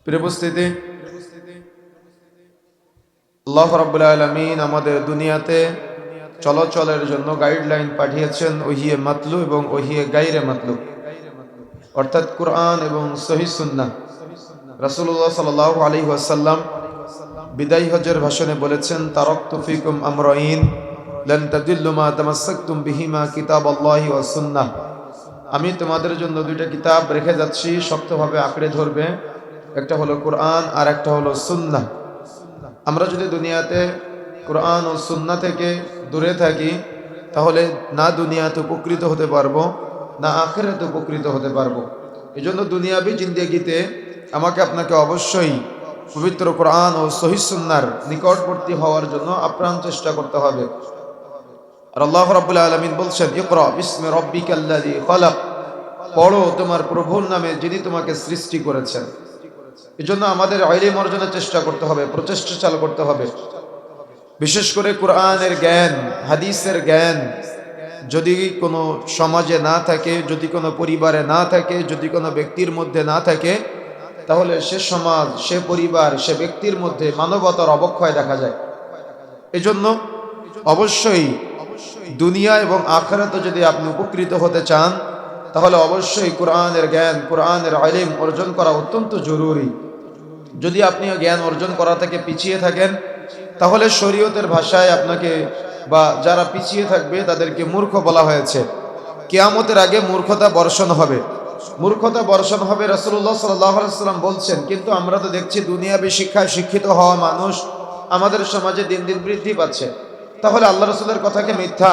প্রিয় উপস্থিতি, আল্লাহ রাব্বুল আলামিন আমাদের দুনিয়াতে চলাচলের জন্য গাইডলাইন পাঠিয়েছেন ওহিয়ে মাতলু এবং ওহিয়ে গাইরে মাতলু, অর্থাৎ কুরআন এবং সহিহ সুন্নাহ। রাসূলুল্লাহ সাল্লাল্লাহু আলাইহি ওয়াসাল্লাম বিদায়ী হজের ভাষণে বলেছেন, তারাকতু ফিকুম আমরাইন লান তাদিল্লু মা তামাসসাকতুম বিহিমা কিতাবাল্লাহি ওয়াস সুন্নাহ। আমি তোমাদের জন্য দুইটা কিতাব রেখে যাচ্ছি, শক্তভাবে আঁকড়ে ধরবে। একটা হলো কোরআন আর একটা হলো সুন্নাহ। আমরা যদি দুনিয়াতে কোরআন ও সুন্নাহ থেকে দূরে থাকি, তাহলে না দুনিয়াতে উপকৃত হতে পারবো, না আখিরাতে উপকৃত হতে পারবো। এই জন্য দুনিয়াবি জিন্দেগিতে আমাকে আপনাকে অবশ্যই পবিত্র কোরআন ও সহিহ সুন্নাহর নিকটবর্তী হওয়ার জন্য আপ্রাণ চেষ্টা করতে হবে। আর আল্লাহ রাব্বুল আলামিন বলছেন, ইকরা বিসমি রাব্বিকাল্লাযী খালাক, পড়ো তোমার প্রভুর নামে যিনি তোমাকে সৃষ্টি করেছেন। এই জন্য আমাদের ইলম অর্জনের চেষ্টা করতে হবে, প্রচেষ্টা চালু করতে হবে। বিশেষ করে কোরআনের জ্ঞান, হাদিসের জ্ঞান যদি কোনো সমাজে না থাকে, যদি কোনো পরিবারে না থাকে, যদি কোনো ব্যক্তির মধ্যে না থাকে, তাহলে সে সমাজ, সে পরিবার, সে ব্যক্তির মধ্যে মানবতার অবক্ষয় দেখা যায়। এজন্য অবশ্যই দুনিয়া এবং আখিরাতে যদি আপনি উপকৃত হতে চান, তাহলে অবশ্যই কোরআনের জ্ঞান, কোরআনের ইলম অর্জন করা অত্যন্ত জরুরি। যদি আপনি জ্ঞান অর্জন করা থেকে পিছিয়ে থাকেন, তাহলে শরীয়তের ভাষায় আপনাকে বা যারা পিছিয়ে থাকবে তাদেরকে মূর্খ বলা হয়েছে। কিয়ামতের আগে মূর্খতা বর্ষণ হবে, মূর্খতা বর্ষণ হবে, রাসূলুল্লাহ সাল্লাল্লাহু আলাইহি ওয়াসাল্লাম বলছেন। কিন্তু আমরা তো দেখছি দুনিয়াবি শিক্ষায় শিক্ষিত হওয়া মানুষ আমাদের সমাজে দিন দিন বৃদ্ধি পাচ্ছে। তাহলে আল্লাহ রাসূলের কথাকে মিথ্যা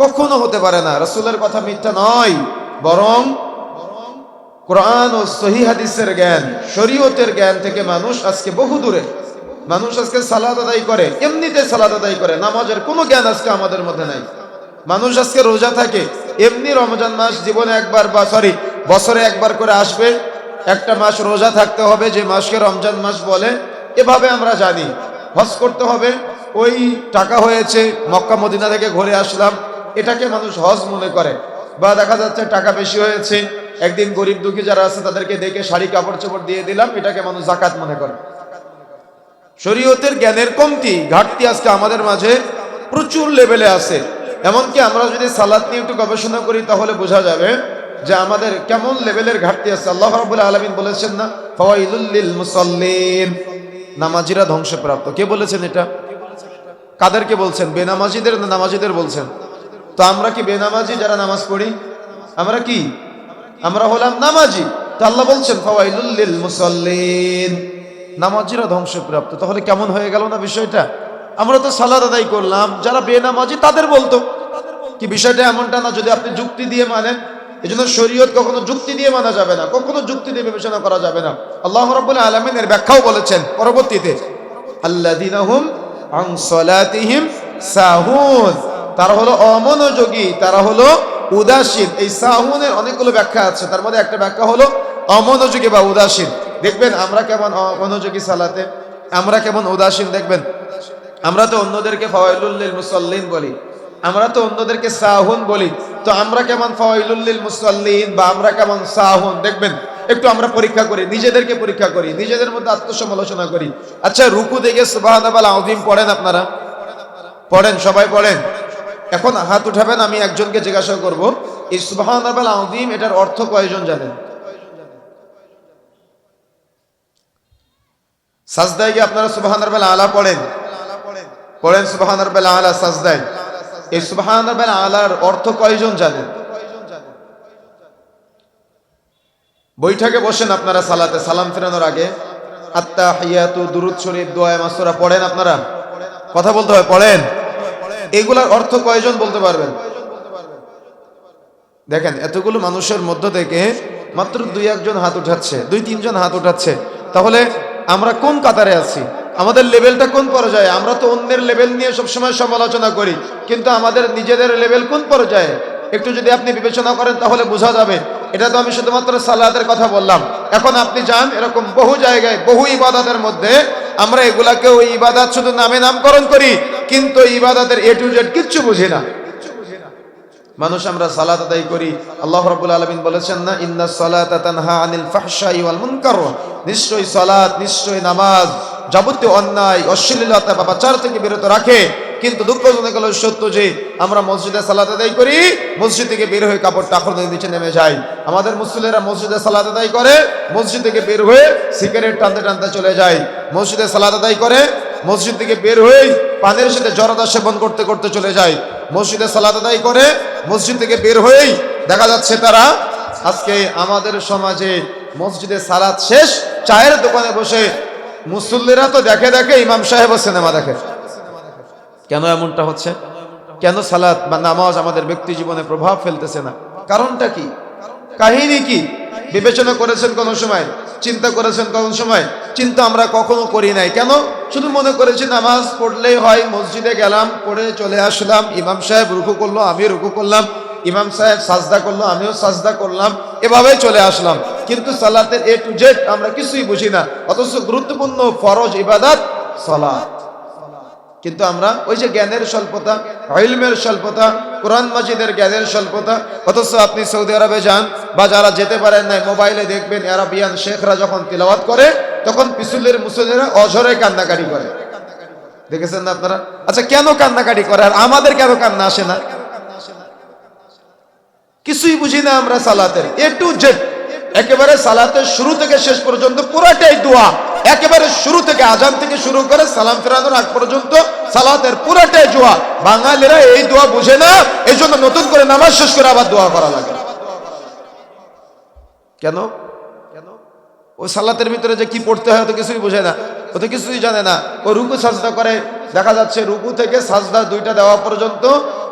কখনো হতে পারে না। রাসূলের কথা মিথ্যা নয়, বরং কোরআন ও সহিহ হাদিসের জ্ঞান, শরীয়তের জ্ঞান থেকে মানুষ আজকে বহু দূরে। মানুষ আজকে সালাত আদায় করে, এমনিতে সালাত আদায় করে, নামাজের কোনো জ্ঞান আজকে আমাদের মধ্যে নাই। মানুষ আজকে রোজা থাকে, এমনি রমজান মাস জীবনে একবার বা বছরে একবার করে আসবে, একটা মাস রোজা থাকতে হবে, যে মাসকে রমজান মাস বলে, এভাবে আমরা জানি। হজ করতে হবে, ওই টাকা হয়েছে, মক্কা মদিনা থেকে ঘুরে আসলাম, এটাকে মানুষ হজ মনে করে। বা দেখা যাচ্ছে টাকা বেশি হয়েছে, একদিন গরিব দুঃখী যারা আছে তাদেরকে দেখে শাড়ি কাপড় চোপড় দিয়ে দিলাম, এটাকে মানুষ যাকাত মনে করে। শরীয়তের জ্ঞানের কমতি, ঘাটতি আজকে আমাদের মাঝে প্রচুর লেভেলে আছে। এমনকি আমরা যদি সালাত নিয়ে একটু গবেষণা করি, তাহলে বোঝা যাবে যে আমাদের কেমন লেভেলের ঘাটতি আছে। আল্লাহ রাব্বুল আলামিন বলেছেন না, ফাওয়াইলুল লিল মুসাল্লিন, নামাজিরা ধ্বংসপ্রাপ্ত। কে বলেছেন এটা? কাদেরকে বলছেন? বেনামাজিদের না নামাজিদের বলছেন? তো আমরা কি বেনামাজি যারা নামাজ পড়ি? আমরা কি? আমরা হলাম নামাজি। তো আল্লাহ বলছেন ফাওয়াইলুল লিল মুসাল্লিন, নামাজিরা ধ্বংসপ্রাপ্ত। তাহলে কেমন হয়ে গেল না বিষয়টা? আমরা তো সালাত আদায় করলাম, যারা বেনামাজি তাদের বলতো কি? বিষয়টা এমনটা না যদি আপনি যুক্তি দিয়ে মানেন। এই জন্য শরীয়ত কখনো যুক্তি দিয়ে মানা যাবে না, কখনো যুক্তি দিয়ে বিবেচনা করা যাবে না। আল্লাহ রাব্বুল আলামিন এর ব্যাখ্যাও বলেছেন পরবর্তীতে, আল্লাযীনা হুম আন সালাতিহিম সাহুন, তারা হলো অমনোযোগী, তারা হলো উদাসীন। এই সাহুনের অনেকগুলো ব্যাখ্যা আছে, তার মধ্যে একটা ব্যাখ্যা হলো অমনোযোগী বা উদাসীন। দেখবেন আমরা কেমন অমনোযোগী সালাতে, আমরা কেমন উদাসীন। দেখবেন আমরা তো অন্যদেরকে ফাওয়াইলুল লিল মুসাল্লিন বলি, আমরা তো অন্যদেরকে সাহুন বলি। তো আমরা কেমন ফাওয়াইলুল লিল মুসাল্লিন বা আমরা কেমন সাহুন? দেখবেন একটু আমরা পরীক্ষা করি, নিজেদেরকে পরীক্ষা করি, নিজেদের মধ্যে আত্মসমালোচনা করি। আচ্ছা, রুকু দেখে সুবহানাল্লাহ আযীম পড়েন আপনারা? পড়েন? সবাই পড়েন? এখন হাত উঠাবেন, আমি একজনকে জিজ্ঞাসা করব, এই সুবহানাল্লাহ আযীম এটার অর্থ কয়জন জানেন? সাজদায় গিয়ে আপনারা সুবহানাল্লাহ আলা পড়েন? পড়েন সুবহানাল্লাহ আলা সাজদায়। এই সুবহানাল্লাহ আলার অর্থ কয়জন জানেন? বৈঠকে বসেন আপনারা সালাতে, সালাম ফেরানোর আগে আত্তাহিয়াতু, দুরূদ শরীফ, দোয়া মাসুরা পড়েন আপনারা? কথা বলতে হয়, পড়েন? এগুলার অর্থ কয়জন বলতে পারবেন? দেখেন এতগুলো মানুষের মধ্য থেকে মাত্র 2-1 জন হাত উঠাচ্ছে, 2-3 জন হাত উঠাচ্ছে। তাহলে আমরা কোন কাতারে আছি? আমাদের লেভেলটা কোন পর্যায়ে? আমরা তো অন্যের লেভেল নিয়ে সবসময় সমালোচনা করি, কিন্তু আমাদের নিজেদের লেভেল কোন পর্যায়ে? একটু যদি আপনি বিবেচনা করেন তাহলে বোঝা যাবে। এটা তো আমি শুধুমাত্র সালাতের কথা বললাম। এখন আপনি যান এরকম বহু জায়গায়, বহু ইবাদতের মধ্যে আমরা এগুলাকে ওই ইবাদত শুধু নামে নামকরণ করি, কিন্তু ইবাদতের A to Z কিচ্ছু বুঝি না। মানুষ আমরা সালাত আদায় করি, আল্লাহ রাব্বুল আলামিন বলেছেন না, ইন্নাস সালাতা তানহা আনিল ফাহশাই ওয়াল মুনকার, নিশ্চয়ই সালাত, নিশ্চয়ই নামাজ যাবতীয় অন্যায় অশ্লীলতা বা পাপাচার থেকে বিরত রাখে। কিন্তু দুঃখজনক হলো সত্য যে আমরা মসজিদে সালাত আদায় করি, মসজিদ থেকে বের হয়ে কাপড় টাকর দিয়ে নিচে নেমে যাই। আমাদের মুসল্লিরা মসজিদে সালাত আদায় করে, মসজিদ থেকে বের হয়ে সিগারেট টানতে টানতে চলে যায়। মসজিদে সালাত আদায় করে, মসজিদ থেকে বের হয়ে পানের সাথে জর্দা সেবন করতে করতে চলে যায়। মসজিদে সালাত আদায় করে, মসজিদ থেকে বের হয়েই দেখা যাচ্ছে তারা আজকে আমাদের সমাজে মসজিদে সালাত শেষ চায়ের দোকানে বসে মুসল্লিরা তো দেখে দেখে ইমাম সাহেবও সিনেমা দেখে। কেন এমনটা হচ্ছে? কেন সালাত বা নামাজ আমাদের ব্যক্তি জীবনে প্রভাব ফেলতেছে না? কারণটা কি? কাহিনী কি? বিবেচনা করেছেন কোন সময়? চিন্তা করেছেন কোন সময়? চিন্তা আমরা কখনো করি নাই। কেন? শুধু মনে করেছি নামাজ পড়লেই হয়, মসজিদে গেলাম, পড়ে চলে আসলাম, ইমাম সাহেব রুকু করলো, আমি রুকু করলাম, ইমাম সাহেব সাজদা করলো, আমিও সাজদা করলাম, এভাবেই চলে আসলাম। কিন্তু সালাতের এ টু জেড আমরা কিছুই বুঝি না। অথচ গুরুত্বপূর্ণ ফরজ ইবাদত সালাত, কিন্তু আমরা ওই যে জ্ঞানের স্বল্পতা, ইলমের স্বল্পতা, কোরআন মাজিদের জ্ঞানের স্বল্পতা। অথচ আপনি সৌদি আরবে যান বা যারা যেতে পারেন না, মোবাইলে দেখবেন আরাবিয়ান শেখরা যখন তিলাওয়াত করে তখন পিছুলের মুসল্লিরা অঝরে কান্নাকাটি করে। দেখেছেন না আপনারা? আচ্ছা, কেন কান্নাকাটি করে আর আমাদের কেন কান্না আসে না? কিছুই বুঝি না আমরা সালাতের এ টু জেড। একেবারে সালাতের শুরু থেকে শেষ পর্যন্ত পুরাটাই দোয়া। একেবারে শুরু থেকে আজান থেকে শুরু করে সালাম ফেরানোর আগ পর্যন্ত সালাতের পুরাটাই দোয়া। বাঙালিরা এই দোয়া বুঝে না, এই জন্য নতুন করে নামাজ শেষ করে আবার দোয়া করা লাগে। কেন? ওই সালাতের ভিতরে যে কি পড়তে হয় তো কিছুই বুঝে না, ও তো কিছুই জানে না। ও রুকু সাজদা করে, দেখা যাচ্ছে রুকু থেকে সাজদা দুইটা দেওয়া পর্যন্ত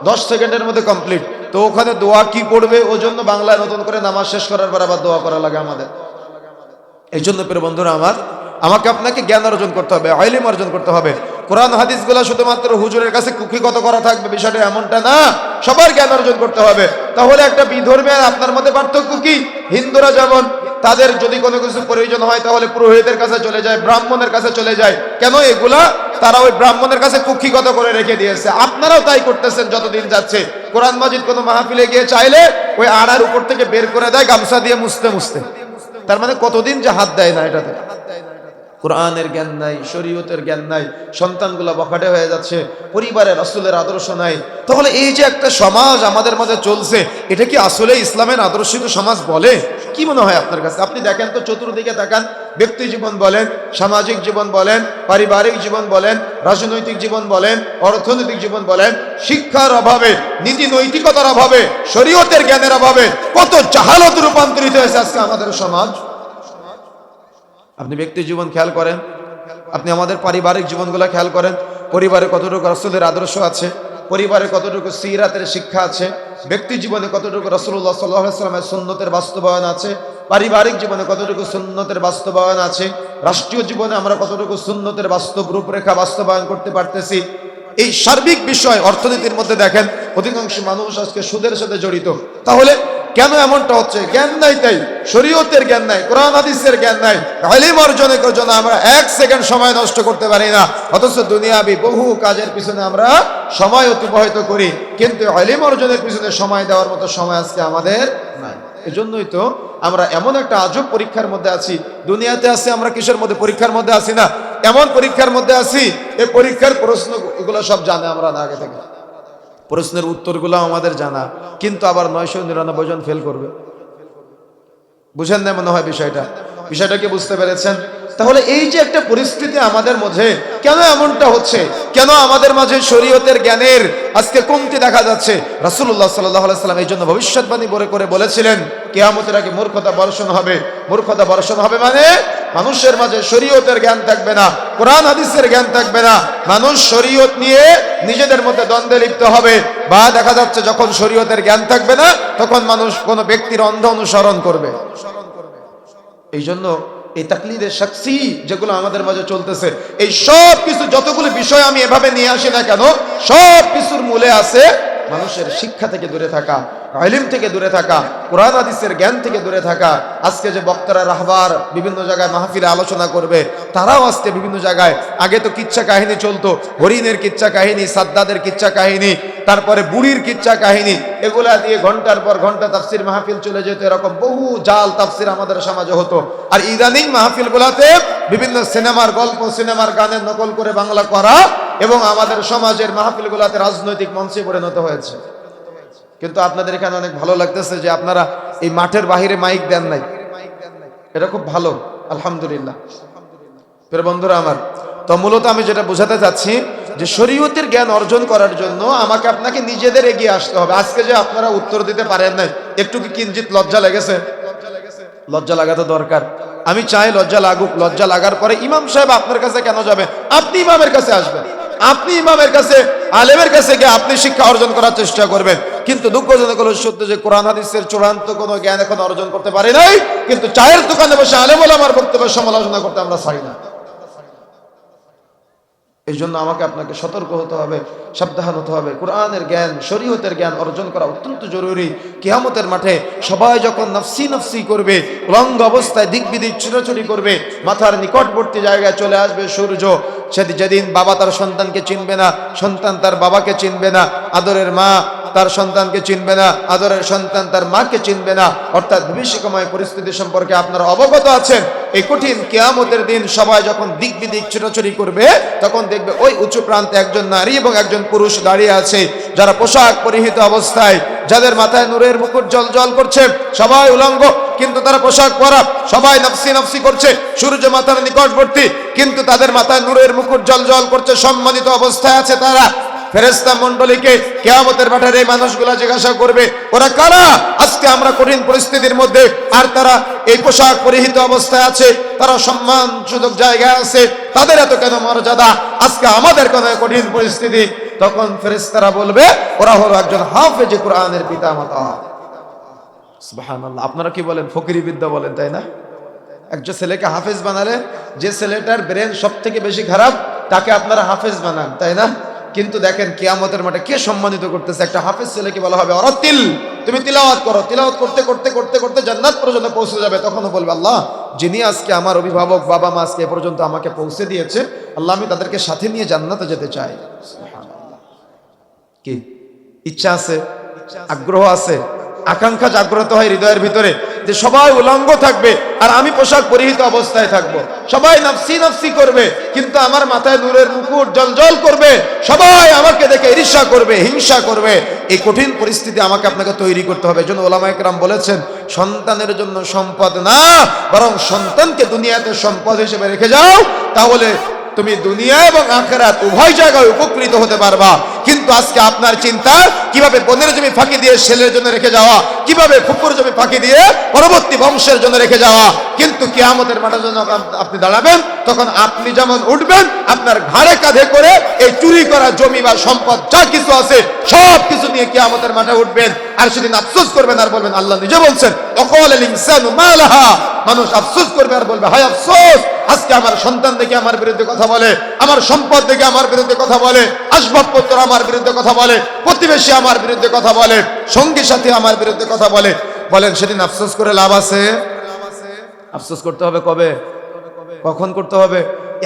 10 সেকেন্ডের মধ্যে কমপ্লিট। তো ওখানে দোয়া কি পড়বে, ওই জন্য বাংলায় নতুন করে নামাজ শেষ করার পর আবার দোয়া করা লাগে আমাদের। এই জন্য প্রিয় বন্ধুরা আমার, আমাকে আপনাকে জ্ঞান অর্জন করতে হবে, ইলম অর্জন করতে হবে। কোরআন হাদিসগুলো শুধুমাত্র হুজুরের কাছে কুক্ষিগত করা থাকবে বিষয়টা এমনটা না, সবার জ্ঞান অর্জন করতে হবে। তাহলে একটা বিধর্মী আর আপনার মধ্যে পার্থক্য কি? হিন্দুরা যেমন তাদের যদি কোনো কিছু প্রয়োজন হয় তাহলে পুরোহিতের কাছে চলে যায়, ব্রাহ্মণের কাছে চলে যায়। কেন? এগুলা তারা ওই ব্রাহ্মণের কাছে কুক্ষিগত করে রেখে দিয়েছে। আপনারাও তাই করতেছেন যতদিন যাচ্ছে। কোরআন মাজিদ কোনো মাহফিলে গিয়ে চাইলে ওই আড়ার উপর থেকে বের করে দেয় গামছা দিয়ে মুছতে মুছতে। তার মানে কতদিন যে হাত দেয় না এটাতে। কোরআনের জ্ঞান নাই, শরীয়তের জ্ঞান নাই, সন্তানগুলা বখাটে হয়ে যাচ্ছে, পরিবারে রাসূলের আদর্শ নাই। তাহলে এই যে একটা সমাজ আমাদের মাঝে চলছে, এটা কি আসলে ইসলামের আদর্শিত সমাজ বলে? কি মনে হয় আপনার কাছে? আপনি দেখেন তো, চতুর্দিকে তাকান, ব্যক্তি জীবন বলেন, সামাজিক জীবন বলেন, পারিবারিক জীবন বলেন, রাজনৈতিক জীবন বলেন, অর্থনৈতিক জীবন বলেন, শিক্ষার অভাবে, নীতি নৈতিকতার অভাবে, শরীয়তের জ্ঞানের অভাবে কত জাহালত রূপান্তরিত হয়েছে আজকে আমাদের সমাজ। আপনি ব্যক্তি জীবন খেয়াল করেন, আপনি আমাদের পারিবারিক জীবনগুলো খেয়াল করেন। পরিবারে কতটুকু রাসূলের আদর্শ আছে, পরিবারে কতটুকু সিরাতের শিক্ষা আছে, ব্যক্তি জীবনে কতটুকু রাসূলুল্লাহ সাল্লাল্লাহু আলাইহি ওয়াসাল্লামের সুন্নতের বাস্তবায়ন আছে, পারিবারিক জীবনে কতটুকু সুন্নতের বাস্তবায়ন আছে, রাষ্ট্রীয় জীবনে আমরা কতটুকু সুন্নতের বাস্তব রূপরেখা বাস্তবায়ন করতে পারতেছি। এই সার্বিক বিষয় অর্থনীতির মধ্যে দেখেন অধিকাংশ মানুষ আজকে সুদের সাথে জড়িত। তাহলে কেন এমনটা হচ্ছে? জ্ঞান নাই, তাই শরীয়তের জ্ঞান নাই, কোরআন হাদিসের জ্ঞান নাই। ইলম অর্জনের জন্য আমরা 1 সেকেন্ড সময় নষ্ট করতে পারি না, অথচ দুনিয়াবি বহু কাজের পিছনে আমরা সময় অতিবাহিত করি, কিন্তু ইলম অর্জনের পিছনে সময় দেওয়ার মতো সময় আজকে আমাদের নাই। এজন্যই তো আমরা এমন একটা আজব পরীক্ষার মধ্যে আছি। দুনিয়াতে আছি আমরা কিসের মধ্যে? পরীক্ষার মধ্যে আছি না? এমন পরীক্ষার মধ্যে আছি, এই পরীক্ষার প্রশ্ন এগুলো সব জানে আমরা না আগে থেকে, প্রশ্নের উত্তরগুলো আমাদের জানা, কিন্তু আবার 999 জন ফেল করবে। বুঝেন না মনে হয় বিষয়টা? বিষয়টাকে বুঝতে পেরেছেন? তাহলে এই যে একটা পরিস্থিতি আমাদের মধ্যে, কেন এমনটা হচ্ছে? কেন আমাদের মাঝে শরীয়তের জ্ঞানের আজকে কমতি দেখা যাচ্ছে? রাসূলুল্লাহ সাল্লাল্লাহু আলাইহি ওয়াসাল্লাম এই জন্য ভবিষ্যৎবাণী করে বলেছিলেন, কিয়ামতের আগে মূর্খতা বর্ষণ হবে। মূর্খতা বর্ষণ হবে মানে মানুষের মাঝে শরীয়তের জ্ঞান থাকবে না, কোরআন হাদিসের জ্ঞান থাকবে না। মানুষ শরীয়ত নিয়ে নিজেদের মধ্যে দ্বন্দ্বে লিপ্ত হবে, বা দেখা যাচ্ছে যখন শরীয়তের জ্ঞান থাকবে না তখন মানুষ কোনো ব্যক্তির অন্ধ অনুসরণ করবে। এই জন্য এই তাকলিদের শাখসি যেগুলো আমাদের মাঝে চলতেছে, এই সব কিছু যতগুলো বিষয় আমি এভাবে নিয়ে আসি না কেন, সব কিছুর মূলে আছে মানুষের শিক্ষা থেকে দূরে থাকা, ইলম থেকে দূরে থাকা, কোরআন হাদিসের জ্ঞান থেকে দূরে থাকা। আজকে যে বক্তারা রাহবার বিভিন্ন জায়গায় মাহফিলে আলোচনা করবে, তারাও আজকে বিভিন্ন জায়গায়, আগে তো কিচ্ছা কাহিনী চলতো, হরিণের কিচ্ছা কাহিনী, সাদ্দাদের কিচ্ছা কাহিনী, তারপরে বুড়ির কিচ্ছা কাহিনী, এগুলা দিয়ে ঘন্টার পর ঘন্টা তাফসির মাহফিল চলে যেত। এরকম বহু জাল তাফসির আমাদের সমাজে হতো। আর ইদানিং মাহফিলগুলোতে বিভিন্ন সিনেমার গল্প, সিনেমার গানের নকল করে বাংলা করা, এবং আমাদের সমাজের মাহফিলগুলোতে রাজনৈতিক মঞ্চে পরিণত হয়েছে। কিন্তু আপনাদের এখানে অনেক ভালো লাগতেছে যে আপনারা এই মাঠের বাহিরে মাইক দেন নাই, এটা খুব ভালো, আলহামদুলিল্লাহ। প্রিয় বন্ধুরা আমার, তো মূলত আমি যেটা বোঝাতে চাচ্ছি যে শরীয়তের জ্ঞান অর্জন করার জন্য আমাকে আপনাকে নিজেদের এগিয়ে আসতে হবে। আজকে যে আপনারা উত্তর দিতে পারেন নাই, একটু কি কিঞ্চিত লজ্জা লেগেছে? লজ্জা লাগাতে দরকার। আমি চাই লজ্জা লাগুক। লজ্জা লাগার পরে ইমাম সাহেব আপনার কাছে কেন যাবে? আপনি ইমামের কাছে আসবেন, আপনি ইমামের কাছে, আলেমের কাছে গিয়ে আপনি শিক্ষা অর্জন করার চেষ্টা করবেন। কিন্তু দুঃখজনক হলো সত্য যে কোরআন হাদিসের চূড়ান্ত কোনো জ্ঞান এখন অর্জন করতে পারি নাই, কিন্তু চায়ের দোকানে বসে আলেম ওলামার বক্তব্যের সমালোচনা করতে আমরা চাই না। এই জন্য আমাকে আপনাকে সতর্ক হতে হবে, সাবধান হতে হবে। কোরআনের জ্ঞান, শরীয়তের জ্ঞান অর্জন করা অত্যন্ত জরুরি। কিয়ামতের মাঠে সবাই যখন নফসি নফসি করবে, উলঙ্গ অবস্থায় দিক বিদিক ছুটাছুটি করবে, মাথার নিকটবর্তী জায়গায় চলে আসবে সূর্য। যেদিন বাবা তার সন্তানকে চিনবে না, সন্তান তার বাবাকে চিনবে না, আদরের মা তার সন্তানকে চিনবে না, আদরের সন্তান তার মাকে চিনবে না, অর্থাৎ ভবিষ্যৎময় পরিস্থিতি সম্পর্কে আপনারা অবগত আছেন। এই কঠিন কিয়ামতের দিন সবাই যখন দিক বিদিক ছুটাছুটি করবে, তখন দেখবে ওই উঁচু প্রান্তে একজন নারী এবং একজন পুরুষ দাঁড়িয়ে আছে, যারা পোশাক পরিহিত অবস্থায়, যাদের মাথায় নূরের মুকুট জ্বলজ্বল করছে, সবাই উলঙ্গ কিন্তু তারা পোশাক পরা, সবাই নফসি নফসি করছে, সূর্য মাথার নিকটবর্তী কিন্তু তাদের মাথায় নূরের মুকুট জ্বলজ্বল করছে, সম্মানিত অবস্থায় আছে তারা। ফেরেশতা মণ্ডলীকে কিয়ামতের মাঠে এই মানুষগুলা জিজ্ঞাসা করবে, ওরা কারা? আজকে আমরা কঠিন পরিস্থিতির মধ্যে, আর তারা এই পোশাক পরিহিত অবস্থায় আছে, তারা সম্মান সুযোগ জায়গায় আছে, তাদের এত কেন মর্যাদা, আজকে আমাদের কেন কঠিন পরিস্থিতি? তখন ফেরেশতারা বলবে, ওরা হলো একজন হাফেজ কোরআনের পিতামাতা। সুবহানাল্লাহ। আপনারা কি বলেন? ফকিরি বিদ্যা বলেন, তাই না? একজন ছেলেকে হাফেজ বানালে, যে ছেলেটার ব্রেন সব থেকে বেশি খারাপ, তাকে আপনারা হাফেজ বানান, তাই না? কিন্তু দেখেন কিয়ামতের মাঠে কে সম্মানিত করতেছে? একটা হাফেজ ছেলেকে বলা হবে, অরাতিল, তুমি তিলাওয়াত করো। তিলাওয়াত করতে করতে করতে করতে জান্নাত পর্যন্ত পৌঁছে যাবে। তখনও বলবে, আল্লাহ, যিনি আজকে আমার অভিভাবক বাবা মা আজকে এ পর্যন্ত আমাকে পৌঁছে দিয়েছে, আল্লাহ, আমি তাদেরকে সাথে নিয়ে জান্নাতে যেতে চাই। কি ইচ্ছা আছে, আগ্রহ আছে, আকাঙ্ক্ষা জাগ্রত হয় হৃদয়ের ভিতরে যে সবাই উলঙ্গ থাকবে আর আমি পোশাক পরিহিত অবস্থায় থাকবো, সবাই নফসি নফসি করবে কিন্তু আমার মাথায় নূরের মুকুট জ্বলজ্বল করবে, সবাই আমাকে দেখে ঈর্ষা করবে, হিংসা করবে। এই কঠিন পরিস্থিতি আমাকে আপনাকে তৈরি করতে হবে। এজন্য ওলামায়ে কেরাম বলেছেন, সন্তানের জন্য সম্পদ না, বরং সন্তানকে দুনিয়াতে সম্পদ হিসেবে রেখে যাও, তাহলে তুমি দুনিয়া এবং আখিরাত উভয় জায়গায় উপকৃত হতে পারবা। কিন্তু আজকে আপনার চিন্তা কিভাবে বোনের জমি ফাঁকি দিয়ে ছেলের জন্য রেখে যাওয়া, কিভাবে ফুপুর জমি ফাঁকি দিয়ে পরবর্তী বংশের জন্য রেখে যাওয়া। কিন্তু কিয়ামতের মাঠে যখন আপনি দাঁড়াবেন, তখন আপনি যেমন উঠবেন, আপনার ঘাড়ে কাঁধে করে এই চুরি করা জমি বা সম্পদ যা কিছু আছে সব কিছু নিয়ে কিয়ামতের মাঠে উঠবেন। আর সেদিন আফসোস করবেন আর বলবেন, আল্লাহ নিজে বলছেন, অকালাল ইনসানু মা লাহা, মানুষ আফসোস করবে আর বলবে, হায় আফসোস, আজকে আমার সন্তান দেখে আমার বিরুদ্ধে কথা বলে, আমার সম্পদ দেখে আমার বিরুদ্ধে কথা বলে, আসবাবপত্র আমার বিরুদ্ধে কথা বলে, প্রতিবেশী আমার বিরুদ্ধে কথা বলে, সঙ্গী সাথী আমার বিরুদ্ধে কথা বলে। বলেন সেদিন আফসোস করে লাভ আছে? আফসোস করতে হবে কবে? কখন করতে হবে?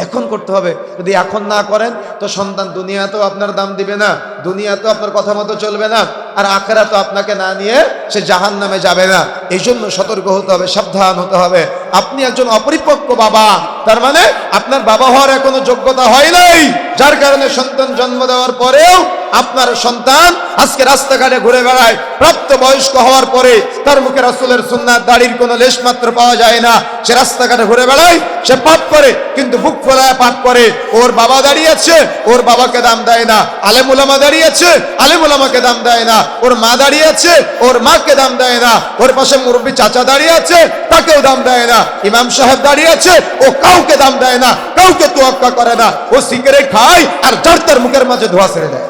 এখন করতে হবে। যদি এখন না করেন তো সন্তান দুনিয়াতেও আপনার দাম দিবে না, দুনিয়াতেও আপনার কথা মতো চলবে না, আর আখিরাতেও আপনাকে না নিয়ে সে জাহান্নামে যাবে না। এই জন্য সতর্ক হতে হবে, সাবধান হতে হবে। আপনি একজন অপরিপক্ক বাবা, তার মানে আপনার বাবা হওয়ার এখনো যোগ্যতা হয় নাই, যার কারণে সন্তান জন্ম দেওয়ার পরেও আপনার সন্তান আজকে রাস্তাঘাটে ঘুরে বেড়ায়। প্রাপ্ত বয়স্ক হওয়ার পরে তার মুখে রাসূলের সুন্নাত দাড়ির কোনো লেশ মাত্র পাওয়া যায় না, সে রাস্তাঘাটে ঘুরে বেড়ায়, সে পাপ করে, কিন্তু বুক ফোলায় পাপ করে। ওর বাবা দাঁড়িয়েছে, ওর বাবাকে দাম দেয় না। আলেম উলামা দাঁড়িয়েছে, আলেম উলামাকে দাম দেয় না। ওর মা দাঁড়িয়েছে, ওর মাকে দাম দেয় না। ওর পাশে মুরব্বী চাচা দাঁড়িয়ে আছে, তাকেও দাম দেয় না। ইমাম সাহেব দাঁড়িয়ে আছে, ও কাউকে দাম দেয় না, কাউকে তোয়াক্কা করে না। ও সিগারেট খায় আর যার তার মুখের মাঝে ধোঁয়া ছেড়ে দেয়।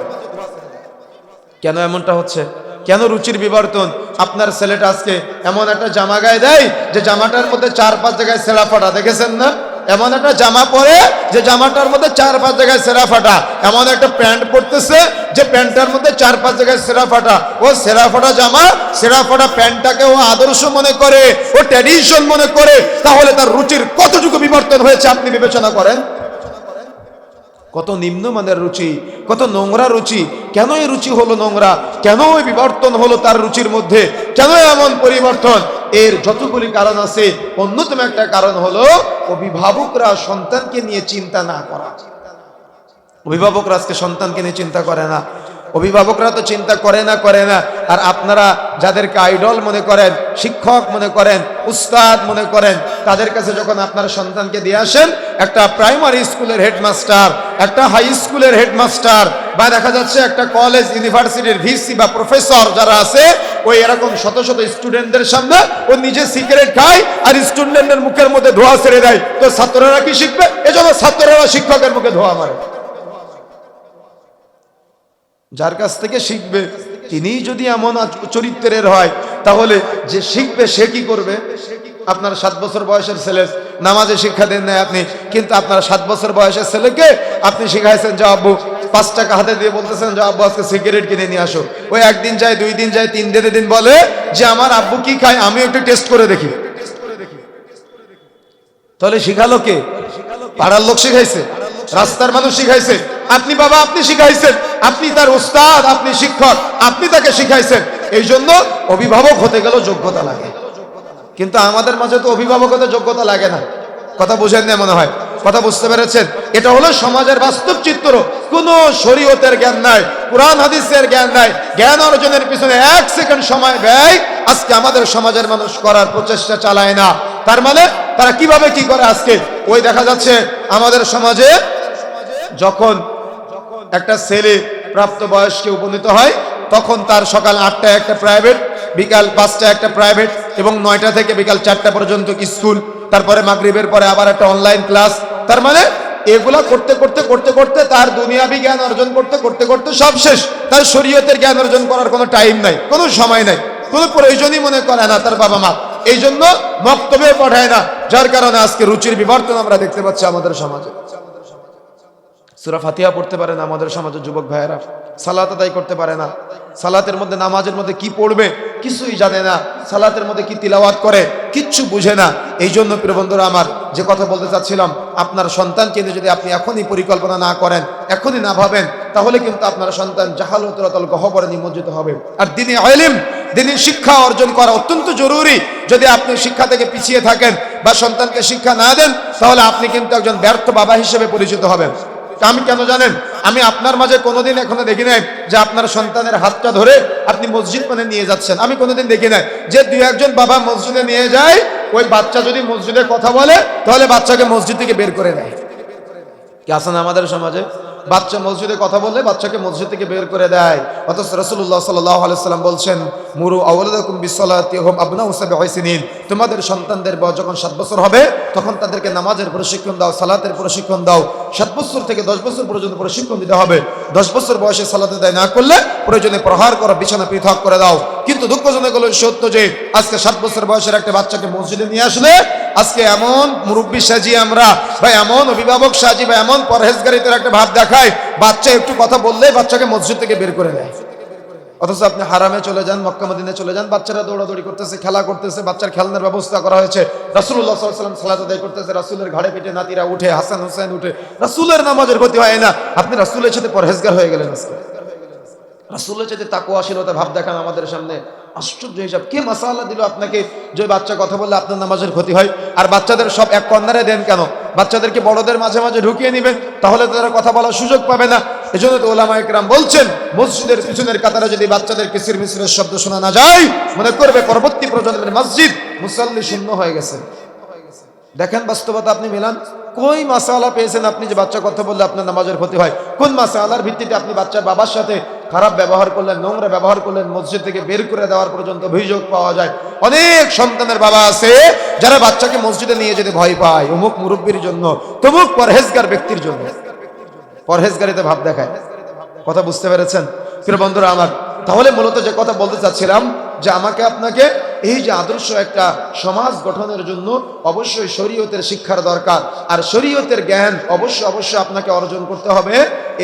কেন এমনটা হচ্ছে? কেন রুচির বিবর্তন? আপনার ছেলেটা আজকে এমন একটা জামা গায়ে দেয় যে জামাটার মধ্যে 4-5 জায়গায় ছেঁড়া ফাটা, দেখেছেন না? এমন একটা জামা পরে যে জামাটার মধ্যে 4-5 জায়গায় সেরা ফাটা, এমন একটা প্যান্ট পরতেছে যে প্যান্টটার মধ্যে 4-5 জায়গায় সেরা ফাটা। ও সেরা ফাটা জামা, সেরা ফাটা প্যান্টটাকে ও আদর্শ মনে করে, ও ট্র্যাডিশন মনে করে, তাহলে তার রুচির কতটুকু বিবর্তন হয়েছে আপনি বিবেচনা করেন। কত নিম্নমানের রুচি, কত নোংরা রুচি। কেন এই রুচি হলো নোংরা? কেন ওই বিবর্তন হলো তার রুচির মধ্যে? কেন এমন পরিবর্তন? এর যতগুলি কারণ আছে, অন্যতম একটা কারণ হলো অভিভাবকরা সন্তানকে নিয়ে চিন্তা না করা। অভিভাবকরা আজকে সন্তানকে নিয়ে চিন্তা করে না। অভিভাবকরা তো চিন্তা করে না। আর আপনারা যাদেরকে আইডল মনে করেন, শিক্ষক মনে করেন, উস্তাদ মনে করেন, তাদের কাছে যখন আপনার সন্তানকে দিয়ে আসেন, একটা প্রাইমারি স্কুলের হেডমাস্টার, একটা হাই স্কুলের হেডমাস্টার, বা দেখা যাচ্ছে একটা কলেজ ইউনিভার্সিটির ভিসি বা প্রফেসর যারা আছে, ওই এরকম শত শত স্টুডেন্টদের সামনে ও নিজে সিগারেট খায় আর স্টুডেন্টের মুখের মধ্যে ধোঁয়া ছেড়ে দেয়, তো ছাত্ররা কি শিখবে? এজন্য ছাত্ররা শিক্ষকের মুখে ধোঁয়া মারে। যার কাছ থেকে শিখবে তিনি যদি এমন চরিত্রের হয়, তাহলে যে শিখবে সে কি করবে? আপনার 7 বছর বয়সের ছেলে নামাজে শিক্ষা দেন নাই আপনি, কিন্তু আপনার 7 বছর বয়সের ছেলেকে আপনি শিখাইছেন, যাও আব্বু 5 টাকা হাতে দিয়ে বলতেছেন, যাও আব্বু আজকে সিগারেট কিনে নিয়ে আসো। ওই একদিন যায়, 2 দিন যায়, 3 দিন বলে যে আমার আব্বু কি খায় আমি একটু টেস্ট করে দেখি। তাহলে শিখালো কে? পাড়ার লোক শিখাইছে, রাস্তার মানুষ শিখাইছে, আপনি বাবা আপনি শিখাইছেন, আপনি তার উস্তাদ, আপনি শিক্ষক, আপনি তাকে শিখাইছেন। এই জন্য অভিভাবক হতে গেল যোগ্যতা লাগে, কিন্তু আমাদের মাঝে তো অভিভাবক হতে যোগ্যতা লাগে না। কথা বুঝেন না মনে হয়? কথা বুঝতে পেরেছেন? এটা হলো সমাজের বাস্তব চিত্র। কোনো শরীয়তের জ্ঞান নাই, কুরআন হাদিসের জ্ঞান নাই, জ্ঞান অর্জনের পিছনে 1 সেকেন্ড সময় ব্যয় আজকে আমাদের সমাজের মানুষ করার প্রচেষ্টা চালায় না। তার মানে তারা কিভাবে কি করে? আজকে ওই দেখা যাচ্ছে আমাদের সমাজে যখন একটা ছেলে প্রাপ্ত বয়স্কে উপনীত হয়, তখন তার সকাল 8টায় একটা প্রাইভেট, বিকাল 5টায় একটা প্রাইভেট, এবং 9টা থেকে বিকাল 4টা পর্যন্ত স্কুল, তারপরে মাগরিবের পরে আবার একটা অনলাইন ক্লাস। তার মানে এগুলা করতে করতে তার দুনিয়াবি জ্ঞান অর্জন করতে সব শেষ। তার শরীয়তের জ্ঞান অর্জন করার কোনো টাইম নাই, কোনো সময় নাই, কোনো প্রয়োজনই মনে করে না তার বাবা মা। এই জন্য মক্তবে পড়ায় না, যার কারণে আজকে রুচির বিবর্তন আমরা দেখতে পাচ্ছি আমাদের সমাজে। সূরা ফাতিহা পড়তে পারে না আমাদের সমাজের যুবক ভাইয়েরা, সালাত আদায় করতে পারে না, সালাতের মধ্যে নামাজের মধ্যে কি পড়বে কিছুই জানে না, সালাতের মধ্যে কি তিলাওয়াত করে কিচ্ছু বুঝে না। এই জন্য প্রিয় বন্ধুরা আমার, যে কথা বলতে চাচ্ছিলাম, আপনার সন্তানকে নিয়ে যদি আপনি এখনই পরিকল্পনা না করেন, এখনই না ভাবেন, তাহলে কিন্তু আপনার সন্তান জাহালতের অতল গহ্বরে নিমজ্জিত হবে। আর দ্বীনি ইলম, দ্বীনি শিক্ষা অর্জন করা অত্যন্ত জরুরি। যদি আপনি শিক্ষা থেকে পিছিয়ে থাকেন বা সন্তানকে শিক্ষা না দেন, তাহলে আপনি কিন্তু একজন ব্যর্থ বাবা হিসেবে পরিচিত হবেন। আমি কেন জানেন? আমি আপনার মাঝে কোনোদিন এখনো দেখি নাই যে আপনার সন্তানের হাতটা ধরে আপনি মসজিদ মানে নিয়ে যাচ্ছেন। আমি কোনোদিন দেখি নাই যে 2-1 বাবা মসজিদে নিয়ে যায়, ওই বাচ্চা যদি মসজিদে কথা বলে তাহলে বাচ্চাকে মসজিদ থেকে বের করে দেয়। কি আছে না আমাদের সমাজে? বাচ্চা মসজিদে কথা বললে বাচ্চাকে মসজিদ থেকে বের করে দেয়। অথচ রাসূলুল্লাহ সাল্লাল্লাহু আলাইহি সাল্লাম বলছেন, মুরু আওলাদাকুম বিসসালাতি ওয়া হুম আবনাউ 7 সিনিন, তোমাদের সন্তানদের বয়স যখন 7 বছর হবে তখন তাদেরকে নামাজের প্রশিক্ষণ দাও, সালাতের প্রশিক্ষণ দাও। 7 বছর থেকে 10 বছর পর্যন্ত প্রশিক্ষণ দিতে হবে। 10 বছর বয়সে সালাত আদায় না করলে প্রয়োজনে প্রহার করো, বিছানা পৃথক করে দাও। কিন্তু দুঃখজনক হলো সত্য যে আজকে 7 বছর বয়সের একটা বাচ্চাকে মসজিদে নিয়ে আসলে আজকে এমন মুরব্বী সাজি আমরা, বা এমন অভিভাবক সাজি, বা এমন পরহেজগারিতার একটা ভাব দেখায়, বাচ্চা একটু কথা বললেই বাচ্চাকে মসজিদ থেকে বের করে দেয়। অথচ আপনি হারামে চলে যান, মক্কা মদিনায় চলে যান, বাচ্চারা দৌড়াদৌড়ি করতেছে, খেলা করতেছে, বাচ্চার খেলনার ব্যবস্থা করা হয়েছে। রাসূলুল্লাহ সাল্লাল্লাহু আলাইহি ওয়াসাল্লাম সালাত আদায় করতেছে, রাসূলের ঘাড়ে পিঠে নাতিরা উঠে, হাসান হুসাইন উঠে, রাসূলের নামাজের ক্ষতি হয় না। আপনি রাসূলের সাথে পরহেজগার হয়ে গেলেন। আজকে রাসূলের সাথে তাকওয়াশীলতা ভাব দেখান আমাদের সামনে। আশ্চর্য হিসাব। কে মাসালা দিল আপনাকে যে বাচ্চা কথা বললে আপনার নামাজের ক্ষতি হয়? আর বাচ্চাদের সব এক কর্নারে দেন কেন? বাচ্চাদেরকে বড়দের মাঝে মাঝে ঢুকিয়ে নেবেন, তাহলে তারা কথা বলার সুযোগ পাবে না। এজন্য তো ওলামায়ে কেরাম বলছেন, মসজিদের পিছনের কাতারে যদি বাচ্চাদের কিসির মিসিরের শব্দ শোনা না যায়, মনে করবে পরবর্তী প্রজন্মের মসজিদ মুসল্লি শূন্য হয়ে গেছে। দেখেন বাস্তবতা আপনি মিলান। কই মাসালা পেয়েছেন আপনি যে বাচ্চা কথা বললে আপনার নামাজের ক্ষতি হয়? কোন মাসালার ভিত্তিতে আপনি বাচ্চার বাবার সাথে খারাপ ব্যবহার করলেন, নোংরা ব্যবহার করলেন, মসজিদ থেকে বের করে দেওয়ার পর্যন্ত অভিযোগ পাওয়া যায়? অনেক সন্তানের বাবা আছে যারা বাচ্চাকে মসজিদে নিয়ে যেতে ভয় পায়, অমুক মুরব্বীর জন্য, তমুক পরহেজগার ব্যক্তির জন্য। পরহেজগারিতে ভাব দেখায়। কথা বুঝতে পেরেছেন প্রিয় বন্ধুরা আমার? তাহলে মূলত যে কথা বলতে চাচ্ছিলাম, যে আমাকে আপনাকে এই যে আদর্শ একটা সমাজ গঠনের জন্য অবশ্যই শরীয়তের শিক্ষার দরকার, আর শরীয়তের জ্ঞান অবশ্যই আপনাকে অর্জন করতে হবে।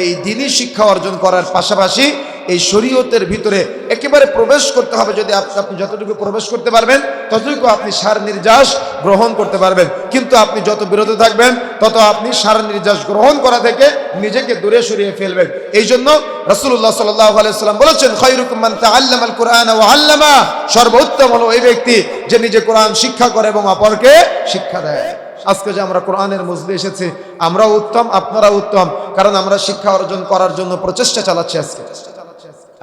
এই দ্বীনি শিক্ষা অর্জন করার পাশাপাশি এই শরীয়তের ভিতরে একেবারে প্রবেশ করতে হবে। যদি আপনি যতটুকু প্রবেশ করতে পারবেন ততটুকু আপনি সার নির্যাস গ্রহণ করতে পারবেন, কিন্তু আপনি যত বিরত থাকবেন তত আপনি সার নির্যাস গ্রহণ করা থেকে নিজেকে দূরে সরিয়ে ফেলবেন। এই জন্য রাসূলুল্লাহ সাল্লাল্লাহু আলাইহি ওয়াসাল্লাম বলেছেন, খায়রুকুম মান তাআল্লামাল কুরআনা ওয়া আল্লামা, সর্বোত্তম হলো ওই ব্যক্তি যে নিজে কোরআন শিক্ষা করে এবং অপরকে শিক্ষা দেয়। আজকে যে আমরা কোরআনের মজলিসে এসেছি, আমরাও উত্তম, আপনারাও উত্তম, কারণ আমরা শিক্ষা অর্জন করার জন্য প্রচেষ্টা চালাচ্ছি। আজকে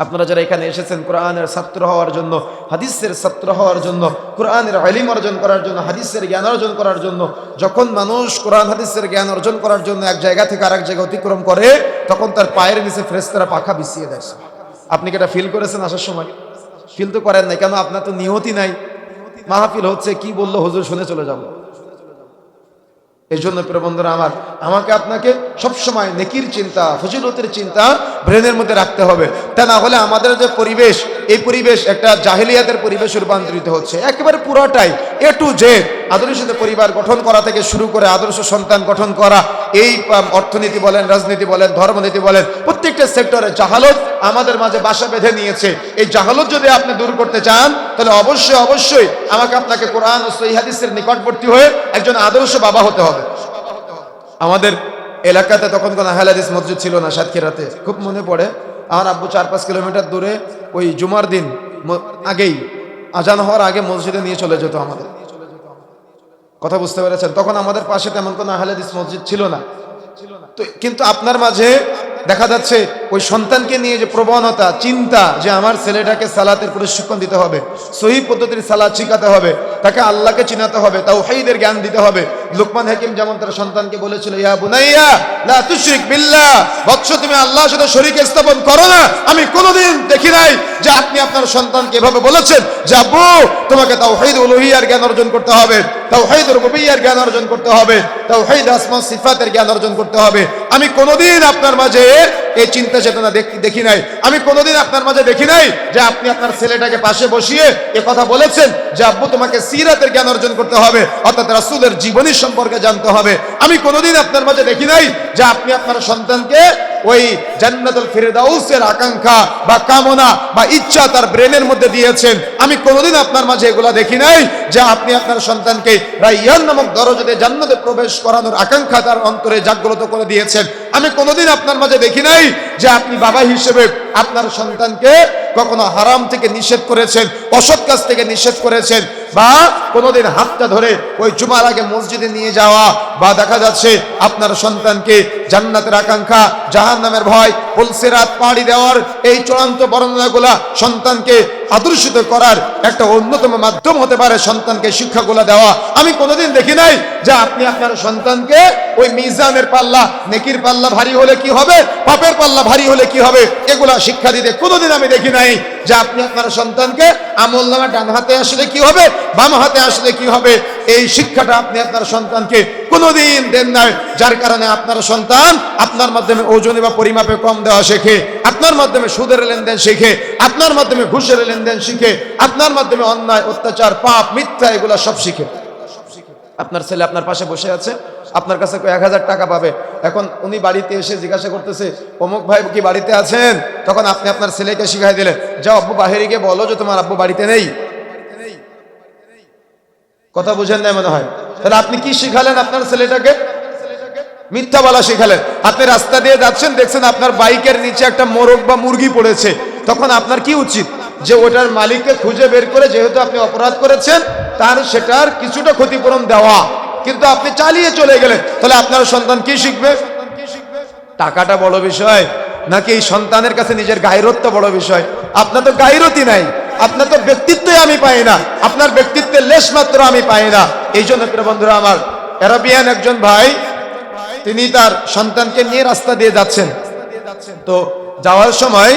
আপনারা যারা এখানে এসেছেন কোরআনের ছাত্র হওয়ার জন্য, হাদিসের ছাত্র হওয়ার জন্য, কোরআনের ইলম অর্জন করার জন্য, হাদিসের জ্ঞান অর্জন করার জন্য, যখন মানুষ কোরআন হাদিসের জ্ঞান অর্জন করার জন্য এক জায়গা থেকে আরেক জায়গা অতিক্রম করে, তখন তার পায়ের নিচে ফেরেশতারা পাখা বিছিয়ে দেয়। আপনি কি এটা ফিল করেছেন আসার সময়? ফিল তো করেন নাই, কেন? আপনার তো নিয়তি নাই। মাহফিল হচ্ছে, কি বললো হুজুর শুনে চলে যাব। এই জন্য প্রিয় বন্ধুরা আমার, আমাকে আপনাকে সবসময় নেকির চিন্তা, ফজিলতের চিন্তা ব্রেনের মধ্যে রাখতে হবে। তা না হলে আমাদের যে পরিবেশ, এই পরিবেশ একটা জাহেলিয়াতের পরিবেশে রূপান্তরিত হচ্ছে। একেবারে পুরোটাই এ টু জেড আদর্শিত পরিবার গঠন করা থেকে শুরু করে আদর্শ সন্তান গঠন করা, এই অর্থনীতি বলেন, রাজনীতি বলেন, ধর্মনীতি বলেন, প্রত্যেকটা সেক্টরে জাহালত আমাদের মাঝে বাসা বেঁধে নিয়েছে। এই জাহালত যদি আপনি দূর করতে চান, তাহলে অবশ্যই আমাকে আপনাকে কোরআন ও সহিহ হাদিসের নিকটবর্তী হয়ে একজন আদর্শ বাবা হতে হবে। আমাদের এলাকাতে তখন কোনো আহলে হাদিস মসজিদ ছিল না। সাতক্ষীরাতে খুব মনে পড়ে, আমার আব্বু 4-5 কিলোমিটার দূরে ওই জুমার দিন আগেই আজান হওয়ার আগে মসজিদে নিয়ে চলে যেত আমাদের। কথা বুঝতে পেরেছেন? তখন আমাদের পাশে তেমন কোনো আহলে হাদিস মসজিদ ছিল না। তো কিন্তু আপনার মাঝে দেখা যাচ্ছে ওই সন্তানকে নিয়ে যে প্রবণতা, চিন্তা, যে আমার ছেলেটাকে সালাতের প্রশিক্ষণ দিতে হবে, সহিহ পদ্ধতির সালাত শিখাতে হবে, তাকে আল্লাহকে চিনাতে হবে, তাওহীদের জ্ঞান দিতে হবে। লুকমান হাকিম যেমন তার সন্তানকে বলেছিল, ইয়া বুনাইয়া লা তুশরিক বিল্লাহ, বৎস তুমি আল্লাহর সাথে শরীক স্থাপন করো না। আমি কোনোদিন দেখি নাই যে আপনি আপনার সন্তানকে এভাবে বলেছেন যে আব্বু তোমাকে তাওহীদ উলুহিয়ার জ্ঞান অর্জন করতে হবে, তাওহীদ রুবুবিয়্যার জ্ঞান অর্জন করতে হবে, তাওহীদ আসমা সিফাতের জ্ঞান অর্জন করতে হবে। আমি কোনোদিন আপনার মাঝে এই চিন্তা চেতনা দেখি নাই। আমি কোনোদিন আপনার মাঝে দেখি নাই যে আপনি আপনার ছেলেটাকে পাশে বসিয়ে এ কথা বলেছেন যে আব্বু তোমাকে সিরাতের জ্ঞান অর্জন করতে হবে, অর্থাৎ রাসূলের জীবনী সম্পর্কে জানতে হবে। আমি কোনোদিন আপনার মাঝে দেখি নাই যে আপনি আপনার সন্তানকে ওই জান্নাতুল ফিরদাউসের আকাঙ্ক্ষা বা কামনা বা ইচ্ছা তার ব্রেনের মধ্যে দিয়েছেন। আমি কোনোদিন আপনার মাঝে এগুলা দেখি নাই যে আপনি আপনার সন্তানকে রাইয়ান নামক দরজাতে জান্নাতে প্রবেশ করানোর আকাঙ্ক্ষা তার অন্তরে জাগ্রত করে দিয়েছেন। আমি কোনোদিন আপনার মাঝে দেখি নাই যে আপনি বাবা হিসেবে আপনার সন্তানকে কখনো হারাম থেকে নিষেধ করেছেন, অসৎ কাজ থেকে নিষেধ করেছেন, বা কোনোদিন হাতটা ধরে ওই জুমার আগে মসজিদে নিয়ে যাওয়া, বা দেখা যাচ্ছে আপনার সন্তানকে জান্নাতের আকাঙ্ক্ষা, জাহান্নামের ভয়, পুলসিরাত পাড়ি দেওয়ার এই চূড়ান্ত বর্ণনাগুলা সন্তানকে আদর্শিত করার একটা অন্যতম মাধ্যম হতে পারে সন্তানকে শিক্ষাগুলা দেওয়া। আমি কোনোদিন দেখি নাই যে আপনি আপনার সন্তানকে ওই মিজানের পাল্লা, নেকির পাল্লা ভারী হলে কি হবে, পাপের পাল্লা ভারী হলে কি হবে, এগুলা শিক্ষা দিতে কোনোদিন আমি দেখি নাই যে আপনি আপনার সন্তানকে আমলনামা ডান হাতে আসলে কি হবে, বাম হাতে আসলে কি হবে, এই শিক্ষাটা আপনি আপনার সন্তানকে কোনোদিন দেন নাই। যার কারণে আপনার সন্তান আপনার মাধ্যমে ওজনে বা পরিমাপে কম দেওয়া শেখে, আপনার মাধ্যমে সুদের লেনদেন শিখে, আপনার মাধ্যমে ঘুষের লেনদেন শিখে, আপনার মাধ্যমে অন্যায়, অত্যাচার, পাপ, মিথ্যা এগুলা সব শিখে। আপনার ছেলে আপনার পাশে বসে আছে, আপনার কাছে 1000 টাকা পাবে। এখন উনি বাড়িতে এসে জিজ্ঞাসা করতেছে, অমুক ভাই কি বাড়িতে আছেন? তখন আপনি আপনার ছেলেকে শিখাই দিলেন, যাও আব্বু বাহিরে গিয়ে বলো যে তোমার আব্বু বাড়িতে নেই। কথা বুঝেন নাই মনে হয়। তাহলে আপনি কি শিখালেন আপনার ছেলেটাকে? মিথ্যা বলা শিখালেন। আপনি রাস্তা দিয়ে যাচ্ছেন, দেখছেন আপনার বাইকের নিচে একটা মোরগ বা মুরগি পড়েছে, তখন আপনার কি উচিত? যে ওটার মালিককে খুঁজে বের করে, যেহেতু আপনি অপরাধ করেছেন, তার সেটার কিছুটা ক্ষতিপূরণ দেওয়া। কিন্তু আপনি চালিয়ে চলে গেলেন, তাহলে আপনার সন্তান কি শিখবে? টাকাটা বড় বিষয় নাকি এই সন্তানের কাছে নিজের গায়রত্ব বড় বিষয়? আপনার তো গায়রতই নাই, আপনার তো ব্যক্তিত্বই আমি পাই না, আপনার ব্যক্তিত্বের লেশ মাত্র আমি পাই না। এই জন্য প্রিয় বন্ধুরা আমার, আরবিয়ান একজন ভাই, তিনি তার সন্তানকে নিয়ে রাস্তা দিয়ে যাচ্ছেন। তো যাওয়ার সময়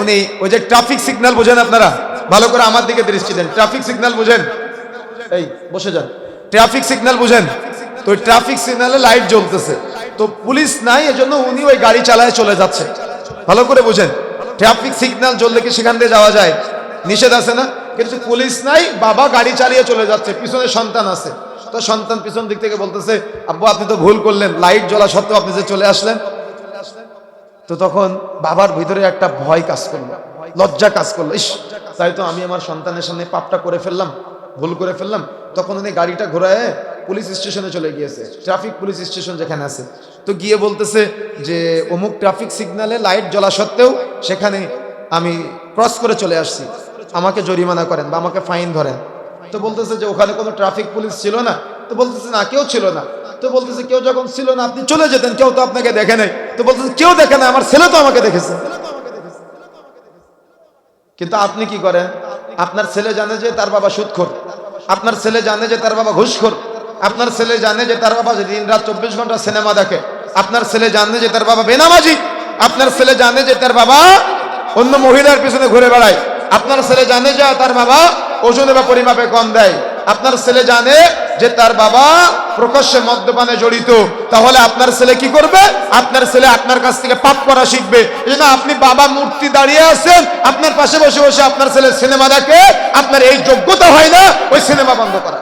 উনি ওই যে ট্রাফিক সিগন্যাল বোঝেন আপনারা, ভালো করে আমার দিকে দৃষ্টি দেন। ট্রাফিক সিগন্যাল বোঝেন? এই বসে যান। ট্রাফিক সিগন্যাল বুঝেন তো? ট্রাফিক সিগন্যালে লাইট জ্বলতেছে, তো পুলিশ নাই, এজন্য উনি ওই গাড়ি চালায় চলে যাচ্ছে। ভালো করে বুঝেন, ট্রাফিক সিগন্যাল জ্বললে কি সেখান দিয়ে যাওয়া যায়? নিষেধ আছে না? কিন্তু পুলিশ নাই, বাবা গাড়ি চালিয়ে চলে যাচ্ছে, পিছনে সন্তান আছে। তো সন্তান পিছন দিক থেকে বলতেছে, আব্বু আপনি তো ভুল করলেন, লাইট জ্বলা সত্ত্বেও আপনি যে চলে আসলেন। তো তখন বাবার ভিতরে একটা ভয় কাজ করলো, লজ্জা কাজ করলো, ইস তাই তো আমি আমার সন্তানের সামনে পাপটা করে ফেললাম, ভুল করে ফেললাম। তখন উনি গাড়িটা ঘোরায় পুলিশ স্টেশনে চলে গিয়েছে, ট্রাফিক পুলিশ স্টেশন যেখানে আছে। তো গিয়ে বলতেছে যে অমুক ট্রাফিক সিগন্যালে লাইট জ্বলা সত্ত্বেও সেখানে আমি ক্রস করে চলে আসছি, আমাকে জরিমানা করেন বা আমাকে ফাইন ধরেন। তো বলতেছে যে ওখানে কোনো ট্রাফিক পুলিশ ছিল না? তো বলতেছে না, কেউ ছিল না। তো বলতেছে কেউ যখন ছিল না আপনি চলে যেতেন, কেউ তো আপনাকে দেখে নাই। তো বলতেছে কেউ দেখে না, আমার ছেলে তো আমাকে দেখেছে। কিন্তু আপনি কি করেন? আপনার ছেলে জানে যে তার বাবা সুদখোর, আপনার ছেলে জানে যে তার বাবা ঘুষখোর, আপনার ছেলে জানে যে তার বাবা দিন রাত 24 ঘন্টা সিনেমা দেখে, আপনার ছেলে জানে যে তার বাবা বেনামাজি, আপনার ছেলে জানে যে তার বাবা অন্য মহিলার পিছনে ঘুরে বেড়ায়, আপনার ছেলে জানে যে তার বাবা ওজনে বা পরিমাপে কম দেয়, আপনার ছেলে জানে যে তার বাবা প্রকাশ্যে মদ্যপানে জড়িত। তাহলে আপনার ছেলে কি করবে? আপনার ছেলে আপনার কাছ থেকে পাপ করা শিখবে। এজন্য আপনি বাবা মূর্তি দাঁড়িয়ে আছেন, আপনার পাশে বসে বসে আপনার ছেলে সিনেমা দেখে, আপনার এই যোগ্যতা হয় না ওই সিনেমা বন্ধ করা,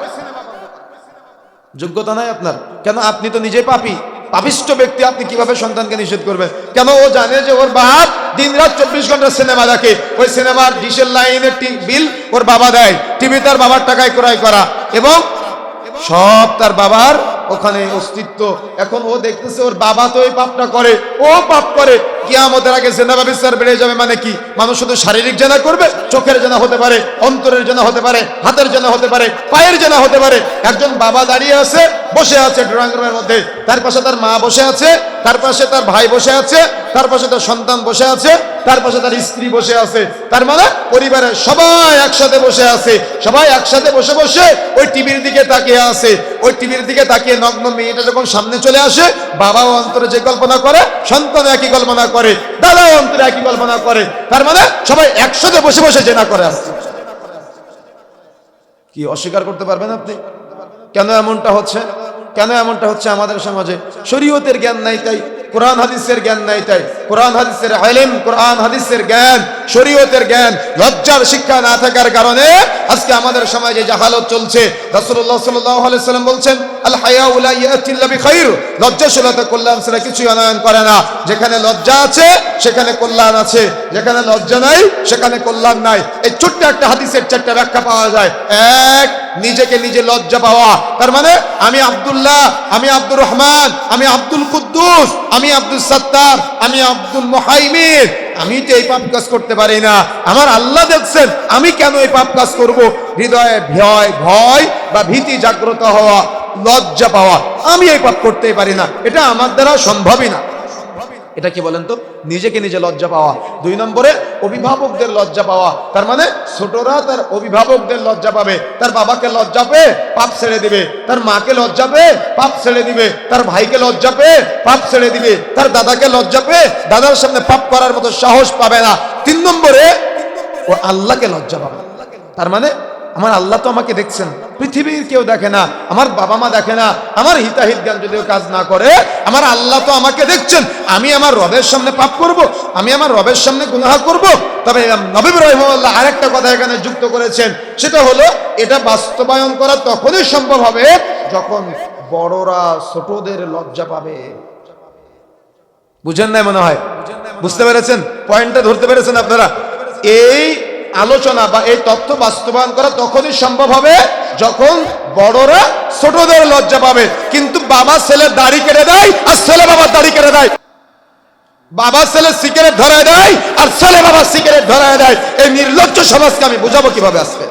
যোগ্যতা নাই আপনার। কেন? আপনি তো নিজেই পাপী, পাপিষ্ঠ ব্যক্তি। আপনি কিভাবে সন্তানকে নিষেধ করবেন? কেন? ও জানে যে ওর বাপ দিন রাত 24 ঘন্টা সিনেমা দেখে, ওই সিনেমার ডিশের লাইনের বিল ওর বাবা দেয়, টিভি তার বাবার টাকায় ক্রয় করা, এবং সব তার বাবার ওখানে অস্তিত্ব। এখন ও দেখতেছে ওর বাবা তো এই পাপটা করে, ও পাপ করে, কিয়ামতের আগে জেনা ব্যবচার বেড়ে যাবে। মানে কি? মানুষ শুধু শারীরিক জেনা করবে, চোখের জেনা হতে পারে, অন্তরের জেনা হতে পারে, হাতের জেনা হতে পারে, পায়ের জেনা হতে পারে। একজন বাবা দাঁড়িয়ে আছে, বসে আছে ড্রয়িং রুমের মধ্যে, তার পাশে তার মা বসে আছে, তার পাশে তার ভাই বসে আছে, তার পাশে তার সন্তান বসে আছে, তার পাশে তার স্ত্রী বসে আছে। তার মানে পরিবারের সবাই একসাথে বসে আছে, সবাই একসাথে বসে বসে ওই টিভির দিকে তাকিয়ে আছে। ওই টিভির দিকে তাকিয়ে নগ্ন মেয়েটা যখন সামনে চলে আসে, বাবাও অন্তরে যে কল্পনা করে, সন্তান একই কল্পনা করে, দাদাও অন্তরে একই কল্পনা করে। তার মানে সবাই একসাথে বসে বসে জেনা করে আসছে। কি অস্বীকার করতে পারবেন আপনি? কেন এমনটা হচ্ছে? কেন এমনটা হচ্ছে? আমাদের সমাজে শরীয়তের জ্ঞান নাই, তাই কোরআন হাদিসের জ্ঞান নাই, তাই কোরআন হাদিসের ইলম, কোরআন হাদিসের জ্ঞান, শরীয়তের জ্ঞান, লজ্জার শিক্ষা না থাকার কারণে আজকে আমাদের সমাজে জাহালত চলছে। রাসূলুল্লাহ সাল্লাল্লাহু আলাইহি ওয়াসাল্লাম বলছেন, আল হায়াউ লা ইয়াতি ইল্লা বিখাইর, লজ্জাশীলতা কল্যাণ ছাড়া কিছুই আনয়ন করে না। যেখানে লজ্জা আছে সেখানে কল্যাণ আছে, যেখানে লজ্জা নাই সেখানে কল্যাণ নাই। এই ছোট্ট একটা হাদিসের চারটা ব্যাখ্যা পাওয়া যায়। এক, নিজেকে নিজে লজ্জা পাওয়া। তার মানে আমি আব্দুল্লাহ, আমি আব্দুর রহমান, আমি আব্দুল কুদ্দুস, আমি আব্দুল সত্তার, আমি আব্দুল মুহাইমিন, আমি তো এই পাপ কাজ করতে পারি না, আমার আল্লাহ দেখছেন, আমি কেন এই পাপ কাজ করব? হৃদয়ে ভয় বা ভীতি জাগ্রত হওয়া, লজ্জা পাওয়া, আমি এই পাপ করতেই পারি না, এটা আমার দ্বারা সম্ভবই না। এটা কি বলেন তো? নিজেকে নিজে লজ্জা পাওয়া। দুই নম্বরে অভিভাবকদের লজ্জা পাওয়া। তার মানে ছোটরা তার অভিভাবকদের লজ্জা পাবে, তার বাবাকে লজ্জা পেয়ে পাপ ছেড়ে দিবে, তার মাকে লজ্জা পেয়ে পাপ ছেড়ে দিবে, তার ভাইকে লজ্জা পেয়ে পাপ ছেড়ে দিবে, তার দাদাকে লজ্জা পেয়ে দাদার সামনে পাপ করার মতো সাহস পাবে না। তিন নম্বরে ও আল্লাহকে লজ্জা পাবে। তার মানে আমার আল্লাহ তো আমাকে দেখছেন, পৃথিবীর কেউ দেখে না, আমার বাবা মা দেখে না, আমার হিতাহিত জ্ঞান যদিও কাজ না করে, আমার আল্লাহ তো আমাকে দেখছেন। আমি আমার রবের সামনে পাপ করব, আমি আমার রবের সামনে গুনাহ করব। তবে নবী রাহিমাহুল্লাহ আরেকটা কথা এখানে যুক্ত করেছেন, সেটা হলো এটা বাস্তবায়ন করা তখনই সম্ভব হবে যখন বড়রা ছোটদের লজ্জা পাবে। বুঝেন নাই মনে হয়? বুঝতে পেরেছেন? পয়েন্টটা ধরতে পেরেছেন আপনারা? এই আলোচনা বা এই তথ্য বাস্তবায়ন করা তখনই সম্ভব হবে যখন বড়রা ছোটদের লজ্জা পাবে। কিন্তু বাবা ছেলের দাড়ি কেটে দেয় আর ছেলে বাবার দাড়ি কেটে দেয়, বাবা ছেলে সিগারেট ধরায় দেয় আর ছেলে বাবা সিগারেট ধরায় দেয়। এই নির্লজ্জ সমাজকে আমি বুঝাবো কিভাবে? আসবে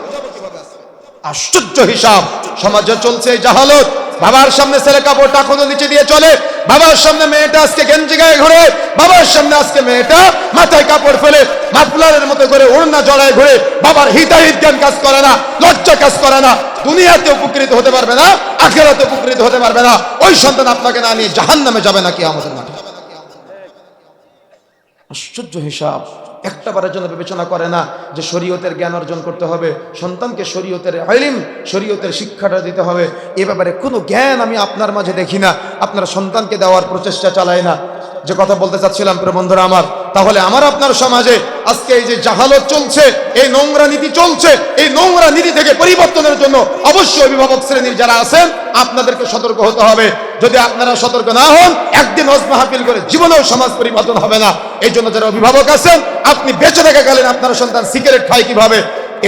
আশ্চর্য হিসাব। সমাজে চলছে এই জাহালত। বাবার সামনে ছেলে কাপড়টা এখনো নিচে দিয়ে চলে, বাবার সামনে মেয়েটা আজকে গেঞ্জি গায়ে ঘুরে, বাবার সামনে আজকে মেয়েটা মাথায় কাপড় ফেলে মাফলারের মতো করে ওড়না জড়ায় ঘুরে। বাবার হিতাহিত জ্ঞান কাজ করে না, লজ্জা কাজ করে না। দুনিয়াতে উপকৃত হতে পারবে না, আখিরাতে উপকৃত হতে পারবে না। ওই সন্তান আপনাকে না নিয়ে জাহান্নামে যাবে নাকি আমাদের মাঠে। আশ্চর্য হিসাব। একটা বারের জন্য বিবেচনা করে না যে শরীয়তের জ্ঞান অর্জন করতে হবে, সন্তানকে শরীয়তের ইলম, শরীয়তের শিক্ষাটা দিতে হবে। এ ব্যাপারে কোনো জ্ঞান আমি আপনার মাঝে দেখি না, আপনার সন্তানকে দেওয়ার প্রচেষ্টা চালায় না। যে কথা বলতে চাচ্ছিলাম প্রিয় বন্ধুরা আমার, তাহলে আমার আপনার সমাজে আজকে এই যে জাহালত চলছে, এই নোংরা নীতি চলছে, এই নোংরা নীতি থেকে পরিবর্তনের জন্য অবশ্যই অভিভাবক শ্রেণীর যারা আছেন আপনাদেরকে সতর্ক হতে হবে। যদি আপনারা সতর্ক না হন, একদিন ওয়াজ মাহফিল করে জীবনেও সমাজ পরিবর্তন হবে না। এই জন্য যারা অভিভাবক আছেন, আপনি বেঁচে থাকাকালীন আপনার সন্তান সিগারেট খায় কিভাবে,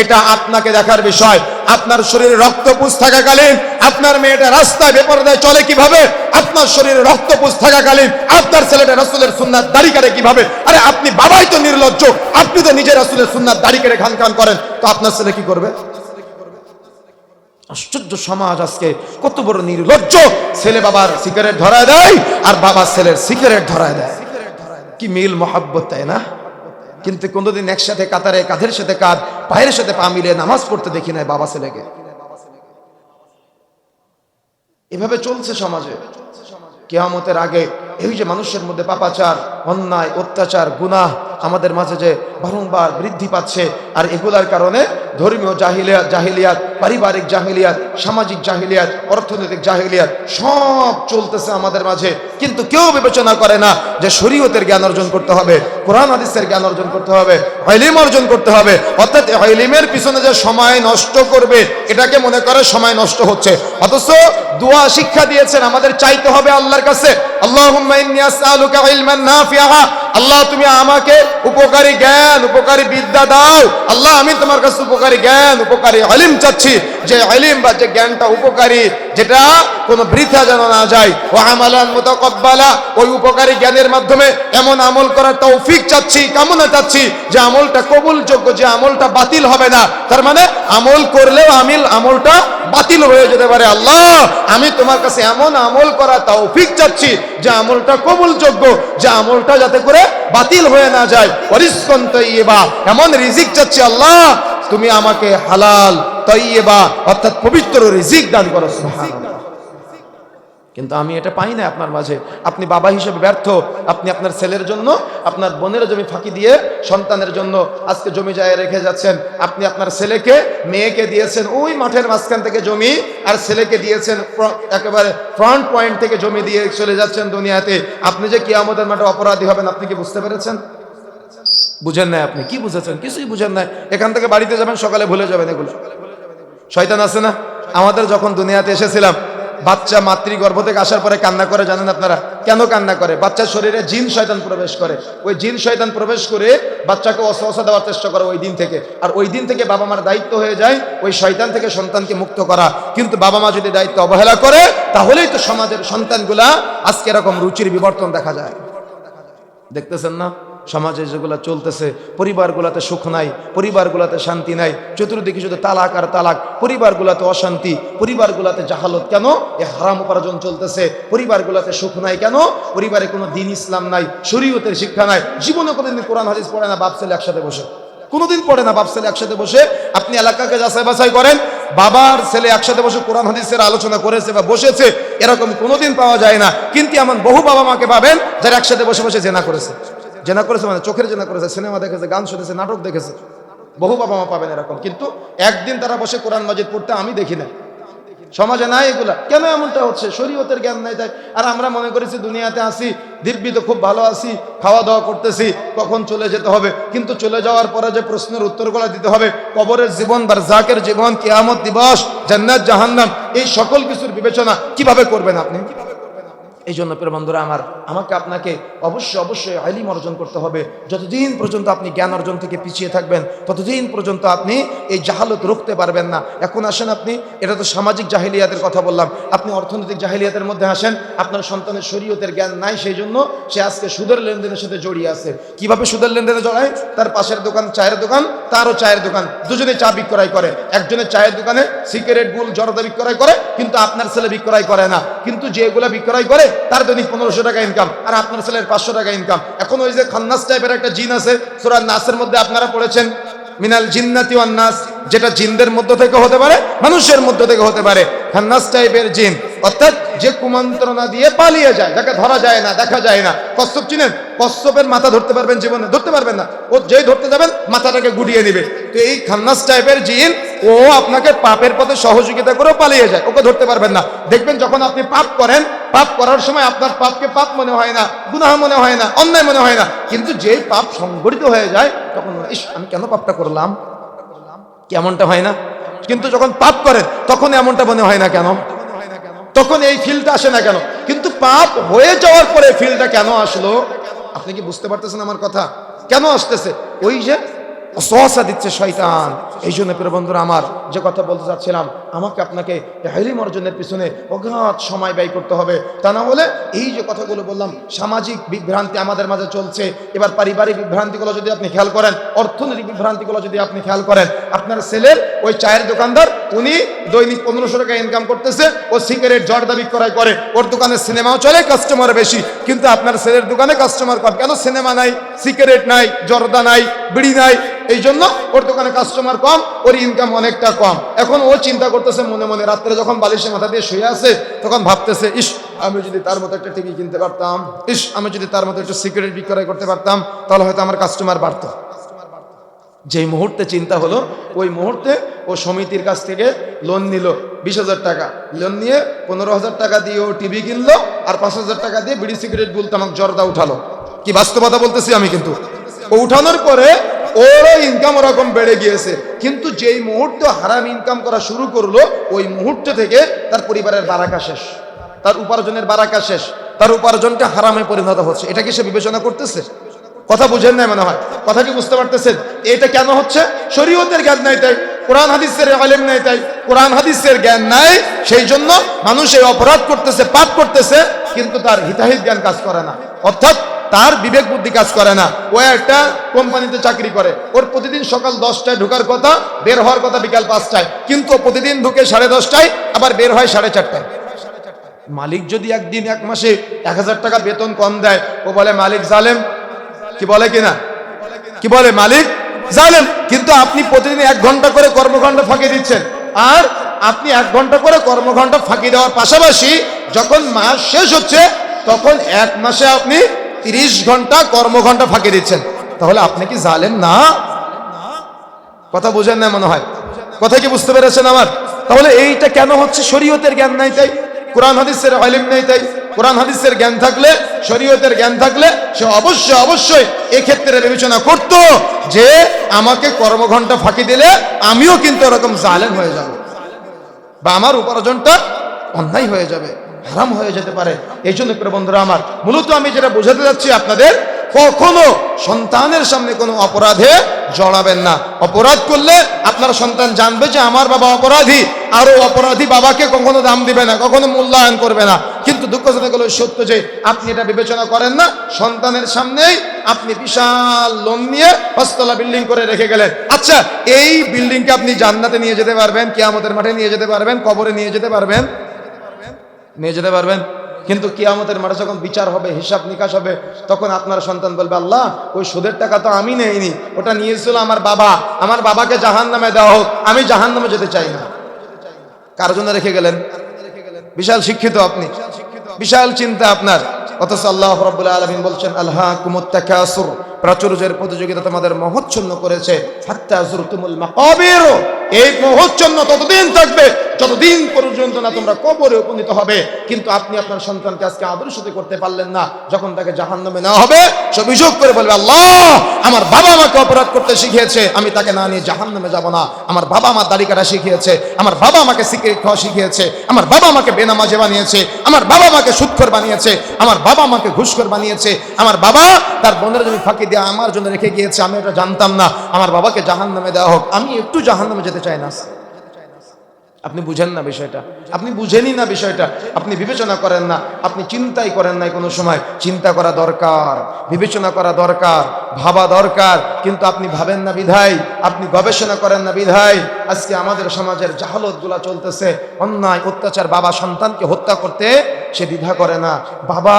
এটা আপনাকে দেখার বিষয়। আপনার শরীরে রক্তপুষ থাকাকালীন আপনার মেয়েটা রাস্তায় বেপরদায় চলে কিভাবে, আপনার শরীরে রক্তপুষ থাকাকালীন আপনার ছেলেটা রাসূলের সুন্নাত দাড়ি কাটে কিভাবে। আরে আপনি বাবাই তো নির্লজ্জ, আপনি তো নিজে রাসূলের সুন্নাত দাড়ি কেটে খান খান করেন, তো আপনার ছেলে কি করবে? আশ্চর্য সমাজ আজকে, কত বড় নির্লজ্জ। ছেলে বাবার সিগারেট ধরায় দেয় আর বাবা ছেলের সিগারেট ধরায় দেয়। কি মিল মহাব্বত, তাই না? কিন্তু কোনোদিন একসাথে কাতারে কাঁধের সাথে কাঁধ, পায়ের সাথে পা মিলিয়ে নামাজ পড়তে দেখি নাই বাবা ছেলেকে। এভাবে চলছে সমাজে। কিয়ামতের আগে এই যে মানুষের মধ্যে পাপাচার, অন্যায়, অত্যাচার, গুনাহ আমাদের মাঝে যে বারংবার বৃদ্ধি পাচ্ছে, আর এগুলার কারণে ধর্মীয় জাহিলিয়াত, পারিবারিক জাহিলিয়াত, সামাজিক জাহিলিয়াত, অর্থনৈতিক জাহিলিয়াত সব চলতেছে আমাদের মাঝে। কিন্তু কেউ বিবেচনা করে না যে শরীয়তের জ্ঞান অর্জন করতে হবে, কোরআন হাদিসের জ্ঞান অর্জন করতে হবে, ইলম অর্জন করতে হবে। অর্থাৎ ইলমের পিছনে যে সময় নষ্ট করবে এটাকে মনে করে সময় নষ্ট হচ্ছে। অথচ দোয়া শিক্ষা দিয়েছেন আমাদের চাইতে হবে আল্লাহর কাছে, আল্লাহুম্মা ইন্নী আসআলুকা ইলমান নাফিআ, আল্লাহ তুমি আমাকে উপকারী জ্ঞান, উপকারী বিদ্যা দাও। আল্লাহ আমি তোমার কাছে উপকারী জ্ঞান, উপকারী ইলম চাচ্ছি, যে ইলম বা যে জ্ঞানটা উপকারী, যেটা কোনো বৃথা যেন না যায়। ওয়া আমালান মুতাকাব্বালা, ওই উপকারী জ্ঞানের মাধ্যমে এমন আমল করার তৌফিক চাচ্ছি, কামনা চাচ্ছি যে আমলটা কবুলযোগ্য, যে আমলটা বাতিল হবে না। তার মানে আমল করলেও আমলটা বাতিল হয়ে যেতে পারে। আল্লাহ আমি তোমার কাছে এমন আমল করা তৌফিক চাচ্ছি যে আমলটা কবুলযোগ্য, যে আমলটা যাতে করে বাতিল হয়ে না যায়। ওয়ারিজকান তাইয়্যিবা, এমন রিজিক চাচ্ছি আল্লাহ তুমি আমাকে হালাল তাইয়্যিবা অর্থাৎ পবিত্র রিজিক দান করো। সুবহানাল্লাহ। কিন্তু আমি এটা পাই না আপনার মাঝে। আপনি বাবা হিসেবে ব্যর্থ। আপনি আপনার ছেলের জন্য আপনার বোনের জমি ফাঁকি দিয়ে সন্তানের জন্য আজকে জমি জায়গা রেখে যাচ্ছেন। আপনি আপনার ছেলেকে, মেয়েকে দিয়েছেন ওই মাঠের মাঝখান থেকে জমি, আর ছেলেকে দিয়েছেন একেবারে ফ্রন্ট পয়েন্ট থেকে জমি দিয়ে চলে যাচ্ছেন দুনিয়াতে। আপনি যে কিয়ামতের মাঠে অপরাধী হবেন, আপনি কি বুঝতে পেরেছেন? বুঝেন নাই। আপনি কি বুঝেছেন? কিছুই বুঝেন নাই। এখান থেকে বাড়িতে যাবেন, সকালে ভুলে যাবেন এগুলো। শয়তান আছে না? আমাদের যখন দুনিয়াতে এসেছিলাম, বাচ্চা মাতৃগর্ভ থেকে আসার পরে কান্না করে, জানেন আপনারা কেন কান্না করে? বাচ্চার শরীরে জিন শয়তান প্রবেশ করে। ওই জিন শয়তান প্রবেশ করে বাচ্চাকে ওয়াসওয়াসা দেওয়ার চেষ্টা করে ওই দিন থেকে। আর ওই দিন থেকে বাবা মার দায়িত্ব হয়ে যায় ওই শয়তান থেকে সন্তানকে মুক্ত করা। কিন্তু বাবা মা যদি দায়িত্ব অবহেলা করে, তাহলেই তো সমাজের সন্তানগুলা আজকে এরকম রুচির বিবর্তন দেখা যায়। দেখতেছেন না সমাজে যেগুলো চলতেছে? পরিবারগুলোতে সুখ নাই, পরিবারগুলোতে শান্তি নাই, চতুর্দিকে শুধু তালাক আর তালাক, পরিবারগুলোতে অশান্তি, পরিবারগুলোতে জাহালত। কেন? এ হারাম উপার্জন চলতেছে। পরিবারগুলোতে সুখ নাই কেন? পরিবারে কোনো দিন ইসলাম নাই, শরীয়তের শিক্ষা নাই। জীবনে কোনোদিন কোরআন হাদিস পড়ে না বাপ ছেলে একসাথে বসে, কোনোদিন পড়ে না বাপ ছেলে একসাথে বসে। আপনি এলাকাকে যাচাই বাছাই করেন, বাবার ছেলে একসাথে বসে কোরআন হাদিসের আলোচনা করেছে বা বসেছে, এরকম কোনোদিন পাওয়া যায় না। কিন্তু এমন বহু বাবা মাকে পাবেন যারা একসাথে বসে বসে জেনা করেছে। জেনা করেছে মানে চোখের জেনা করেছে, সিনেমা দেখেছে, গান শুনেছে, নাটক দেখেছে। বহু বাবা মা পাবেন এরকম। কিন্তু একদিন তারা বসে কোরআন মাজিদ পড়তে আমি দেখি না। সমাজে নাই এগুলা। কেন এমনটা হচ্ছে? শরীয়তের জ্ঞান নাই তাই। আর আমরা মনে করেছি দুনিয়াতে আসি, দিব্যি তো খুব ভালো আছি, খাওয়া দাওয়া করতেছি, কখন চলে যেতে হবে। কিন্তু চলে যাওয়ার পরে যে প্রশ্নের উত্তরগুলো দিতে হবে, কবরের জীবন, বারজাকের জীবন, কিয়ামত দিবস, জান্নাত জাহান্নাম, এই সকল কিছুর বিবেচনা কিভাবে করবেন আপনি? এই জন্য প্রিয় বন্ধুরা আমার, আমাকে আপনাকে অবশ্যই ইলম অর্জন করতে হবে। যতদিন পর্যন্ত আপনি জ্ঞান অর্জন থেকে পিছিয়ে থাকবেন, ততদিন পর্যন্ত আপনি এই জাহালত রুখতে পারবেন না। এখন আসেন আপনি, এটা তো সামাজিক জাহিলিয়াতের কথা বললাম, আপনি অর্থনৈতিক জাহিলিয়াতের মধ্যে আসেন। আপনার সন্তানের শরীয়তের জ্ঞান নাই, সেই জন্য সে আজকে সুদের লেনদেনের সাথে জড়িয়ে আছে। কিভাবে সুদের লেনদেনে জড়ায়? তার পাশের দোকান চায়ের দোকান, তারও চায়ের দোকান, দুজনে চা বিক্রয় করে। একজনের চায়ের দোকানে সিগারেট, গুল, জর্দা বিক্রয় করে, কিন্তু আপনার ছেলে বিক্রয় করে না। কিন্তু যেগুলা বিক্রয় করে তার দৈনিক 1500 টাকা ইনকাম, আর আপনার ছেলের 500 টাকা ইনকাম। এখন ওই যে খান্নাস টাইপের একটা জিন আছে, সূরা নাসের মধ্যে আপনারা পড়েছেন, মিনাল জিন্নাতি ওয়ান নাস, যেটা জিনদের মধ্য থেকে হতে পারে, মানুষের মধ্য থেকে হতে পারে। খান্নাস টাইপের জিন, অর্থাৎ যে কুমন্ত্রণা দিয়ে পালিয়ে যায়, যাকে ধরা যায় না, দেখা যায় না। কচ্ছপ চিনেন? কচ্ছপের মাথা ধরতে পারবেন জীবনে? ধরতে পারবেন না। ও যেই ধরতে যাবেন মাথাটাকে গুটিয়ে নিবে। তো এই খান্নাস টাইপের জিন, ও আপনাকে পাপের পথে সহযোগিতা করেও পালিয়ে যায়, ওকে ধরতে পারবেন না। দেখবেন যখন আপনি পাপ করেন, পাপ করার সময় আপনার পাপকে পাপ মনে হয় না, গুনাহ মনে হয় না, অন্যায় মনে হয় না। কিন্তু যেই পাপ সংগঠিত হয়ে যায় তখন ইস, আমি কেন পাপটা করলাম, কেমনটা হয় না? কিন্তু যখন পাপ করেন তখন এমনটা মনে হয় না কেন? তখন এই ফিলটা আসে না কেন? কিন্তু পাপ হয়ে যাওয়ার পরে ফিলটা কেন আসলো? আপনি কি বুঝতে পারতেছেন আমার কথা? কেন আসতেছে? ওই যে অসহসা দিচ্ছে শয়তান। এই জন্য প্রিয় বন্ধুরা আমার, যে কথা বলতে চাচ্ছিলাম, আমাকে আপনাকে ইলম অর্জনের পিছনে অগাধ সময় ব্যয় করতে হবে। তা না হলে এই যে কথাগুলো বললাম, সামাজিক বিভ্রান্তি আমাদের মাঝে চলছে। এবার পারিবারিক বিভ্রান্তিগুলো যদি আপনি খেয়াল করেন, অর্থনৈতিক বিভ্রান্তিগুলো যদি আপনি খেয়াল করেন, আপনার ছেলের ওই চায়ের দোকানদার, উনি দৈনিক 1500 টাকা ইনকাম করতেছে, ও সিগারেট জর্দা বিক্রয় করে, ওর দোকানে সিনেমাও চলে, কাস্টমার বেশি। কিন্তু আপনার ছেলের দোকানে কাস্টমার কম কেন? সিনেমা নাই, সিগারেট নাই, জর্দা নাই, বিড়ি নাই, এই জন্য ওর দোকানে কাস্টমার কম, ওর ইনকাম অনেকটা কম। এখন ও চিন্তা করতেছে মনে মনে, রাত্রে যখন বালিশে মাথা দিয়ে শুয়ে আছে তখন ভাবতেছে, ইস, আমি যদি তার মতো একটা টিভি কিনতে পারতাম, ইস, আমি যদি তার মতো একটা সিগারেট বিক্রয় করতে পারতাম, তাহলে হয়তো আমার কাস্টমার বাড়তো। যেই মুহূর্তে চিন্তা হলো, ওই মুহূর্তে ও সমিতির কাছ থেকে লোন নিল 20,000 টাকা। লোন নিয়ে 15,000 টাকা দিয়ে ও টিভি কিনলো, আর 5,000 টাকা দিয়ে বিড়ি সিগারেট গুলতে আমাকে জর্দা উঠালো। কি বাস্তবতা বলতেছি আমি। কিন্তু ও উঠানোর পরে ওরও ইনকাম ওরকম বেড়ে গিয়েছে। কিন্তু যেই মুহূর্তে হারাম ইনকাম করা শুরু করলো, ওই মুহূর্ত থেকে তার পরিবারের বারাকা শেষ, তার উপার্জনের বারাকা শেষ, তার উপার্জনটা হারামে পরিণত হচ্ছে। এটা কি সে বিবেচনা করতেছে? কথা বুঝেন না মনে হয়। কথা কি বুঝতে পারতেছেন? এটা কেন হচ্ছে? শরীয়তের জ্ঞান নাই তাই, কোরআন হাদিসের ইলম নাই তাই। কোরআন হাদিসের জ্ঞান নাই, সেই জন্য মানুষ এই অপরাধ করতেছে, পাপ করতেছে, কিন্তু তার হিতাহিত জ্ঞান কাজ করে না, অর্থাৎ তার বিবেক বুদ্ধি কাজ করে না। ও একটা কোম্পানিতে চাকরি করে, ওর প্রতিদিন সকাল 10টায় ঢোকার কথা, বের হওয়ার কথা বিকাল 5টায়, কিন্তু প্রতিদিন ঢুকে 10:30টায়, আবার বের হয় 4:30টায়। মালিক যদি একদিন এক মাসে 1000 টাকা বেতন কম দেয়, ও বলে মালিক জালেম। কি বলে কিনা? কি বলে? মালিক জালেম। কিন্তু আপনি প্রতিদিন 1 ঘন্টা করে কর্মঘণ্টা ফাঁকি দিচ্ছেন, আর আপনি 1 ঘন্টা করে কর্মঘণ্টা ফাঁকি দেওয়ার পাশাপাশি যখন মাস শেষ হচ্ছে তখন 1 মাসে আপনি 30 ঘন্টা কর্মঘণ্টা ফাঁকি দিচ্ছেন, তাহলে আপনি কি জালেম না? কথা বুঝেন না মনে হয়। কথা কি বুঝতে পেরেছেন আমার? তাহলে এইটা কেন হচ্ছে? শরীয়তের জ্ঞান নাই তাই, কোরআন হাদিসের ইলম নাই তাই। কোরআন হাদিসের জ্ঞান থাকলে, শরীয়তের জ্ঞান থাকলে সে অবশ্যই এক্ষেত্রে বিবেচনা করত যে আমাকে কর্মঘণ্টা ফাঁকি দিলে আমিও কিন্তু এরকম জালেম হয়ে যাব, বা আমার উপার্জনটা অন্যায় হয়ে যাবে, হারাম হয়ে যেতে পারে। এই জন্য প্রিয় বন্ধুরা আমার, মূলত আমি যেটা বোঝাতে যাচ্ছি আপনাদের, কখনো সন্তানের সামনে কোনো অপরাধে জড়াবেন না। অপরাধ করলে আপনার সন্তান জানবে যে আমার বাবা অপরাধী, আরো অপরাধী বাবাকে কখনো দাম দিবে না, কখনো মূল্যায়ন করবে না। কিন্তু দুঃখজনক হলো সত্য যে আপনি এটা বিবেচনা করেন না। সন্তানের সামনেই আপনি বিশাল লোন নিয়ে 5 তলা বিল্ডিং করে রেখে গেলেন। আচ্ছা, এই বিল্ডিংকে আপনি জান্নাতে নিয়ে যেতে পারবেন, কিয়ামতের মাঠে নিয়ে যেতে পারবেন, কবরে নিয়ে যেতে পারবেন? নিয়ে যেতে পারবেন। কিন্তু কিয়ামতের মাঠে যখন বিচার হবে, হিসাব নিকাশ হবে, তখন আপনার সন্তান বলবে, আল্লাহ, ওই সুদের টাকা তো আমি নেইনি, ওটা নিয়েছিল আমার বাবা, আমার বাবাকে জাহান্নামে দেওয়া হোক, আমি জাহান্নামে যেতে চাই না। কার জন্য রেখে গেলেন? বিশাল শিক্ষিত আপনি, বিশাল চিন্তা আপনার, অথচ আল্লাহ রাব্বুল আলামিন বলছেন, আলহাকুমুত তাকাসুর, প্রাচুর্যের প্রতিযোগিতা তোমাদের মোহচ্ছন্ন করেছে, হাত্তা যুরতুমুল মাকাবির, এই মোহচ্ছন্ন ততদিন থাকবে যতদিন পর্যন্ত না তোমরা কবরে উপনীত হবে। কিন্তু আপনি আপনার সন্তানকে আজকে আদর্শিত করতে পারলেন না। যখন তাকে জাহান্নামে নেওয়া হবে, সে অভিযোগ করে বলবে, আল্লাহ, আমার বাবা আমাকে অপরাধ করতে শিখিয়েছে, আমি তাকে না নিয়ে জাহান্নামে যাব না। আমার বাবা আমার দাড়ি কাটা শিখিয়েছে, আমার বাবা আমাকে সিগারেট খাওয়া শিখিয়েছে, আমার বাবা আমাকে বেনামাজি বানিয়েছে, আমার বাবা আমাকে সুদখোর বানিয়েছে, আমার বাবা আমাকে ঘুষখোর বানিয়েছে, আমার বাবা তার বোনের জমি ফাঁকি দিয়ে আমার জন্য রেখে গিয়েছে, আমি এটা জানতাম না, আমার বাবাকে জাহান্নামে দেওয়া হোক, আমি একটু জাহান্নামে যেতে চাই না। আপনি বুঝেন না বিষয়টা, আপনি বুঝেনই না বিষয়টা, আপনি বিবেচনা করেন না, আপনি চিন্তাই করেন না। কোনো সময় চিন্তা করা দরকার, বিবেচনা করা দরকার, ভাবা দরকার, কিন্তু আপনি ভাবেন না বিধায়, আপনি গবেষণা করেন না বিধায় আজকে আমাদের সমাজের জাহালত গুলা চলতেছে, অন্যায় অত্যাচার। বাবা সন্তানকে হত্যা করতে সে দ্বিধা করে না। বাবা,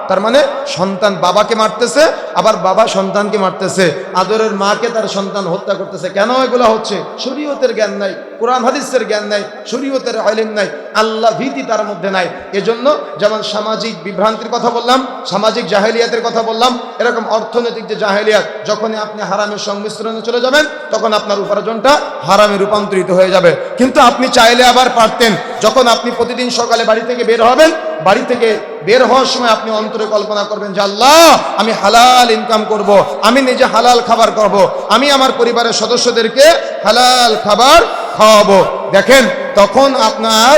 তার মানে সন্তান বাবাকে মারতেছে, আবার বাবা সন্তানকে মারতেছে, আদরের মাকে তার সন্তান হত্যা করতেছে। কেন এগুলা হচ্ছে? শরীয়তের জ্ঞান নাই। কোরআন হাদিসের জ্ঞান নাই, শরীয়তের ইলম নাই, আল্লাহ ভীতি তার মধ্যে নাই। এজন্য যেমন সামাজিক বিভ্রান্তির কথা বললাম, সামাজিক জাহেলিয়াতের কথা বললাম, এরকম অর্থনৈতিক যে জাহেলিয়াত, যখনই আপনি হারামের সংমিশ্রণে চলে যাবেন তখন আপনার উপার্জনটা হারামে রূপান্তরিত হয়ে যাবে। কিন্তু আপনি চাইলে আবার পারতেন, যখন আপনি প্রতিদিন সকালে বাড়ি থেকে বের হবেন, বাড়ি থেকে বের হওয়ার সময় আপনি অন্তরে কল্পনা করবেন যে আল্লাহ আমি হালাল ইনকাম করব, আমি নিজে হালাল খাবার করব, আমি আমার পরিবারের সদস্যদেরকে হালাল খাবার খাওয়াবো। দেখেন তখন আপনার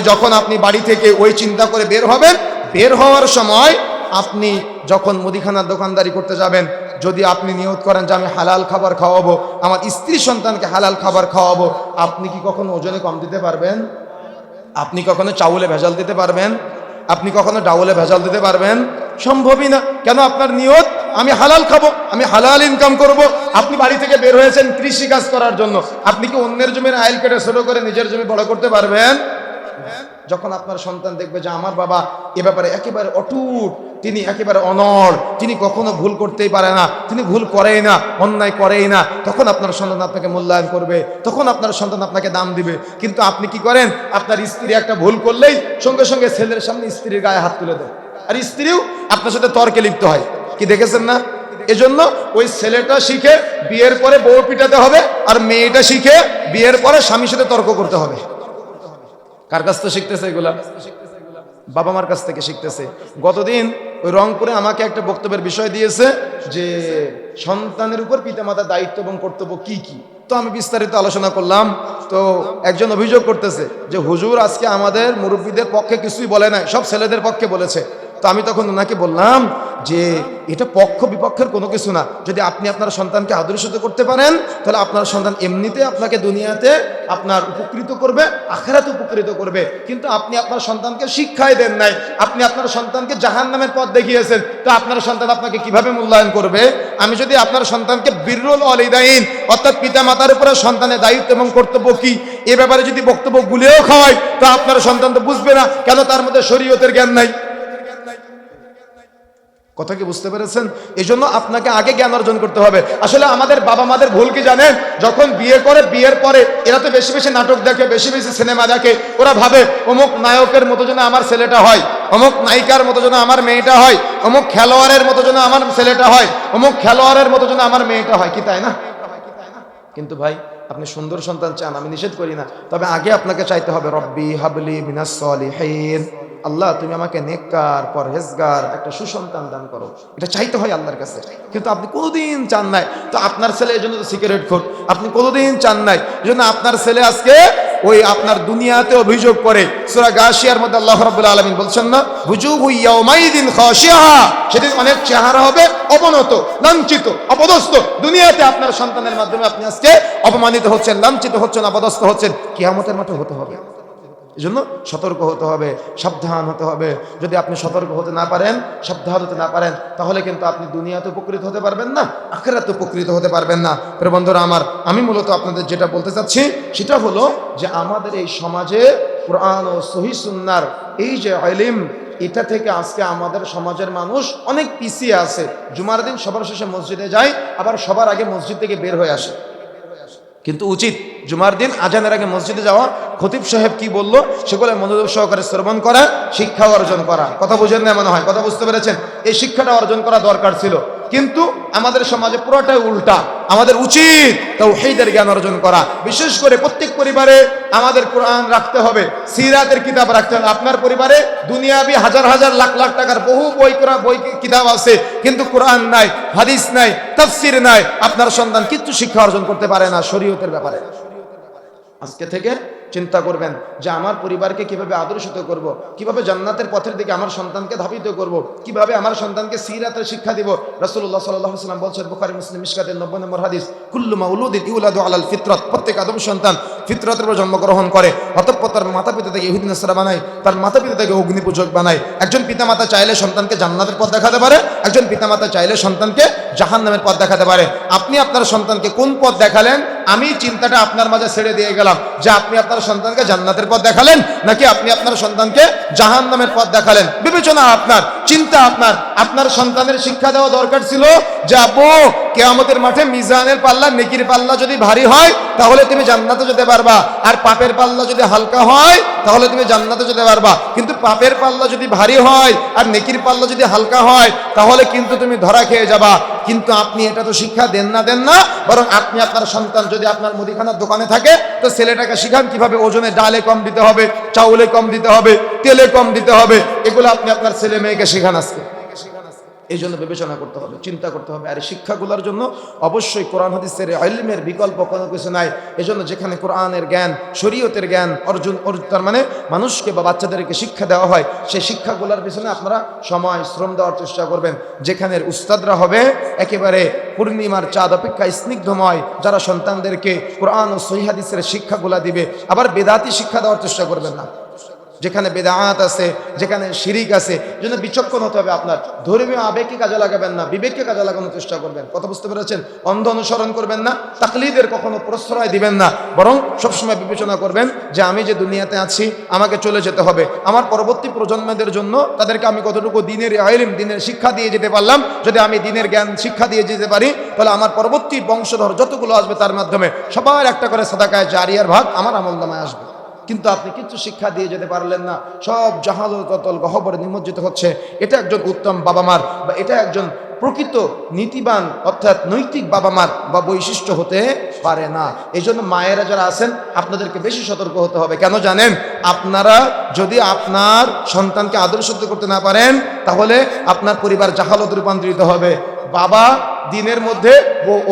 যখন আপনি বাড়ি থেকে ওই চিন্তা করে বের হবেন, বের হওয়ার সময় আপনি যখন মুদিখানার দোকানদারি করতে যাবেন, যদি আপনি নিয়ত করেন যে আমি হালাল খাবার খাওয়াবো, আমার স্ত্রী সন্তানকে হালাল খাবার খাওয়াবো, আপনি কি কখনো ওজনে কম দিতে পারবেন? আপনি কখনো চাউলে ভেজাল দিতে পারবেন? আপনি কখনো ডাউলে ভেজাল দিতে পারবেন? সম্ভবই না। কেন? আপনার নিয়ত আমি হালাল খাবো, আমি হালাল ইনকাম করব। আপনি বাড়ি থেকে বের হয়েছেন কৃষি কাজ করার জন্য, আপনি কি অন্যের জমির আইল কেটে ছোট করে নিজের জমি বড় করতে পারবেন? যখন আপনার সন্তান দেখবে যে আমার বাবা এ ব্যাপারে একেবারে অটুট, তিনি একেবারে অনড়, তিনি কখনো ভুল করতেই পারে না, তিনি ভুল করেই না, অন্যায় করেই না, তখন আপনার সন্তান আপনাকে মূল্যায়ন করবে, তখন আপনার সন্তান আপনাকে দাম দিবে। কিন্তু আপনি কি করেন? আপনার স্ত্রী একটা ভুল করলেই সঙ্গে সঙ্গে ছেলের সামনে স্ত্রীর গায়ে হাত তুলে দেয়, আর স্ত্রীও আপনার সাথে তর্কে লিপ্ত হয়। কি দেখেছেন না? এজন্য ওই ছেলেটা শিখে বিয়ের পরে বউ পিটাতে হবে, আর মেয়েটা শিখে বিয়ের পরে স্বামীর সাথে তর্ক করতে হবে। কার কাছ থেকে শিখতেছে এগুলা? বাবা মার কাছ থেকে শিখতেছে। গতদিন ওই রংপুরে আমাকে একটা বক্তব্যের বিষয় দিয়েছে যে সন্তানের উপর পিতামাতার দায়িত্ব এবং কর্তব্য কি কি। তো আমি বিস্তারিত আলোচনা করলাম। তো একজন অভিযোগ করতেছে যে হুজুর আজকে আমাদের মুরব্বীদের পক্ষে কিছুই বলে নাই, সব ছেলেদের পক্ষে বলেছে। তো আমি তখন ওনাকে বললাম যে এটা পক্ষ বিপক্ষের কোনো কিছু না। যদি আপনি আপনার সন্তানকে আদর্শিত করতে পারেন, তাহলে আপনার সন্তান এমনিতে আপনাকে দুনিয়াতে আপনার উপকৃত করবে, আখিরাতে উপকৃত করবে। কিন্তু আপনি আপনার সন্তানকে শিক্ষাই দেন নাই, আপনি আপনার সন্তানকে জাহান্নামের পথ দেখিয়েছেন, তো আপনার সন্তান আপনাকে কিভাবে মূল্যায়ন করবে? আমি যদি আপনার সন্তানকে বিররুল ওয়ালিদাইন অর্থাৎ পিতা মাতার উপরে সন্তানের দায়িত্ব এবং কর্তব্য কি এ ব্যাপারে যদি বক্তব্য গুলিয়েও খাওয়াই, তো আপনার সন্তান তো বুঝবে না, কেন? তার মধ্যে শরীয়তের জ্ঞান নাই। কথা কি বুঝতে পেরেছেন? এই জন্য আপনাকে আগে জ্ঞান অর্জন করতে হবে। আসলে আমাদের বাবা মাদের ভুল কি জানেন? যখন বিয়ে করে, বিয়ের পরে এরা তো বেশি বেশি নাটক দেখে, বেশি বেশি সিনেমা দেখে। ওরা ভাবে অমুক নায়কের মতো যেন আমার ছেলেটা হয়, অমুক নায়িকার মতো যেন আমার মেয়েটা হয়, অমুক খেলোয়াড়ের মতো যেন আমার ছেলেটা হয়, অমুক খেলোয়াড়ের মতো যেন আমার মেয়েটা হয়। কি তাই না? কিন্তু ভাই আপনি সুন্দর সন্তান চান, আমি নিষেধ করি না, তবে আগে আপনাকে চাইতে হবে রব্বি হাবলি মিনাস সলিহিন, আল্লাহ তুমি আমাকে নেককার পরহেজগার একটা সুসন্তান দান করো। এটা চাইতে হয় আল্লাহর কাছে। কিন্তু আপনি কোনোদিন চান নাই। তো আপনার ছেলে এই জন্য তো সিগারেট খোর, আপনি কোনোদিন চান নাই। এই জন্য আপনার ছেলে আজকে ওই আপনার দুনিয়াতে অভিযোগ করে। সূরা গাশিয়ার মধ্যে আল্লাহ রাব্বুল আলামিন বলছেন না, বুজুহু ইয়াউমাইদিন খাশিয়া, সেদিন অনেক চেহারা হবে অবনত, লাঞ্ছিত, অপদস্থ। দুনিয়াতে আপনার সন্তানের মাধ্যমে আপনি আজকে অপমানিত হচ্ছেন, লাঞ্ছিত হচ্ছেন, অপদস্থ হচ্ছেন, কিয়ামতের মাঠে হতে হবে। এজন্য সতর্ক হতে হবে, সাবধান হতে হবে। যদি আপনি সতর্ক হতে না পারেন, সাবধান হতে না পারেন, তাহলে কিন্তু আপনি দুনিয়াতে উপকৃত হতে পারবেন না, আখিরাতে উপকৃত হতে পারবেন না। প্রিয় বন্ধুরা আমার, আমি মূলত আপনাদের যেটা বলতে চাচ্ছি সেটা হলো যে আমাদের এই সমাজে কোরআন ও সহিহ সুন্নাহর এই যে ইলম, এটা থেকে আজকে আমাদের সমাজের মানুষ অনেক পিছিয়ে আছে। জুমার দিন সবার শেষে মসজিদে যায়, আবার সবার আগে মসজিদ থেকে বের হয়ে আসে। কিন্তু উচিত জুমার দিন আজানের আগে মসজিদে যাওয়া, খতিব সাহেব কি বললো সেগুলো মনোযোগ সহকারে শ্রবণ করা, শিক্ষা অর্জন করা। কথা বুঝেন না মনে হয়? কথা বুঝতে পেরেছেন? এই শিক্ষাটা অর্জন করা দরকার ছিল, কিন্তু আমাদের সমাজে পুরোটাই উল্টা। আমাদের উচিত তাওহীদের জ্ঞান অর্জন করা। বিশেষ করে প্রত্যেক পরিবারে আমাদের কোরআন রাখতে হবে, সিরাতের কিতাব রাখতে হবে। আপনার পরিবারে দুনিয়াবি হাজার হাজার লাখ লাখ টাকার বহু বই কিতাব আছে, কিন্তু কোরআন নাই, হাদিস নাই, তাফসীর নাই। আপনার সন্তান কিচ্ছু শিক্ষা অর্জন করতে পারে না শরীয়তের ব্যাপারে। আজকে থেকে চিন্তা করবেন যে আমার পরিবারকে কিভাবে আদর্শিত করব, কিভাবে জান্নাতের পথের দিকে আমার সন্তানকে ধাবিত করব, কিভাবে আমার সন্তানকে সিরাতের শিক্ষা দিব। রাসূলুল্লাহ সাল্লাল্লাহু আলাইহি ওয়াসাল্লাম বলেছেন, বুখারী মুসলিম মিশকাতের 90 নম্বর হাদিস, কুল্লু মাউলুদিন ইউলাদু আলাল ফিতরাত, প্রত্যেক আদম সন্তান ফিতরাতের উপর জন্মগ্রহণ করে, অতঃপর তার মাতা পিতা থেকে ইহুদি নাসারা বানায়, তার মাতা পিতা থেকে অগ্নি পূজক বানায়। একজন পিতামাতা চাইলে সন্তানকে জান্নাতের পথ দেখাতে পারে, একজন পিতামাতা চাইলে সন্তানকে জাহান্নামের পথ দেখাতে পারে। আপনি আপনার সন্তানকে কোন পথ দেখালেন আমি চিন্তাটা আপনার মাঝে ছেড়ে দিয়ে গেলাম যে আপনি আপনার সন্তানকে জান্নাতের পথ দেখালেন নাকি আপনি আপনার সন্তানকে জাহান্নামের পথ দেখালেন। বিবেচনা আপনার, চিন্তা আপনার। আপনার সন্তানের শিক্ষা দেওয়া দরকার ছিল যে আব্বু, কিয়ামতের মাঠে মিজানের পাল্লা, নেকির পাল্লা যদি ভারী হয় তাহলে তুমি জান্নাতে যেতে পারবা, আর পাপের পাল্লা যদি হালকা হয় তাহলে তুমি জান্নাতে যেতে পারবা। কিন্তু পাপের পাল্লা যদি ভারী হয় আর নেকির পাল্লা যদি হালকা হয় তাহলে কিন্তু তুমি ধরা খেয়ে যাবা। কিন্তু আপনি এটা তো শিক্ষা দেন না, বরং আপনি আপনার সন্তান যদি আপনার মুদিখানার দোকানে থাকে তো ছেলেটাকে শিখান কিভাবে ওজনে ডালে কম দিতে হবে, চাউলে কম দিতে হবে, তেলে কম দিতে হবে। এগুলো আপনি আপনার ছেলে মেয়েকে শেখান আজকে। এই জন্য বিবেচনা করতে হবে, চিন্তা করতে হবে। আর শিক্ষাগুলোর জন্য অবশ্যই কোরআন হাদিসের ইলমের বিকল্প কোনো কিছু নাই। এজন্য যেখানে কোরআনের জ্ঞান, শরীয়তের জ্ঞান অর্জন, তার মানে মানুষকে বা বাচ্চাদেরকে শিক্ষা দেওয়া হয়, সেই শিক্ষাগুলোর পিছনে আপনারা সময় শ্রম দেওয়ার চেষ্টা করবেন। যেখানের উস্তাদরা হবে একেবারে পূর্ণিমার চাঁদ অপেক্ষা স্নিগ্ধময়, যারা সন্তানদেরকে কোরআন ও সহিহ হাদিসের শিক্ষাগুলা দিবে। আবার বেদাতি শিক্ষা দেওয়ার চেষ্টা করবেন না। যেখানে বেদাত আছে, যেখানে শিরিক আছে, যেন বিচক্ষণ হতে হবে। আপনার ধর্মীয় আবেগকে কাজে লাগাবেন না, বিবেককে কাজে লাগানোর চেষ্টা করবেন। কথা বুঝতে পেরেছেন? অন্ধ অনুসরণ করবেন না, তাকলিদের কখনো প্রশ্রয় দিবেন না, বরং সবসময় বিবেচনা করবেন যে আমি যে দুনিয়াতে আছি আমাকে চলে যেতে হবে। আমার পরবর্তী প্রজন্মদের জন্য তাদেরকে আমি কতটুকু দিনের ইলম, দিনের শিক্ষা দিয়ে যেতে পারলাম। যদি আমি দিনের জ্ঞান শিক্ষা দিয়ে যেতে পারি তাহলে আমার পরবর্তী বংশধর যতগুলো আসবে তার মাধ্যমে সবার একটা করে সাদাকায়ে জারিয়ার ভাগ আমার আমলনামায় আসবে। কিন্তু আপনি কিছু শিক্ষা দিয়ে যেতে পারলেন না, সব জাহালতল গহ্বরে নিমজ্জিত হচ্ছে। এটা একজন উত্তম বাবা মার বা এটা একজন প্রকৃত নীতিবান অর্থাৎ নৈতিক বাবা মার বা বৈশিষ্ট্য হতে পারে না। এই জন্য মায়েরা যারা আছেন আপনাদেরকে বেশি সতর্ক হতে হবে। কেন জানেন? আপনারা যদি আপনার সন্তানকে আদর্শিত করতে না পারেন তাহলে আপনার পরিবার জাহালতে রূপান্তরিত হবে। বাবা দিনের মধ্যে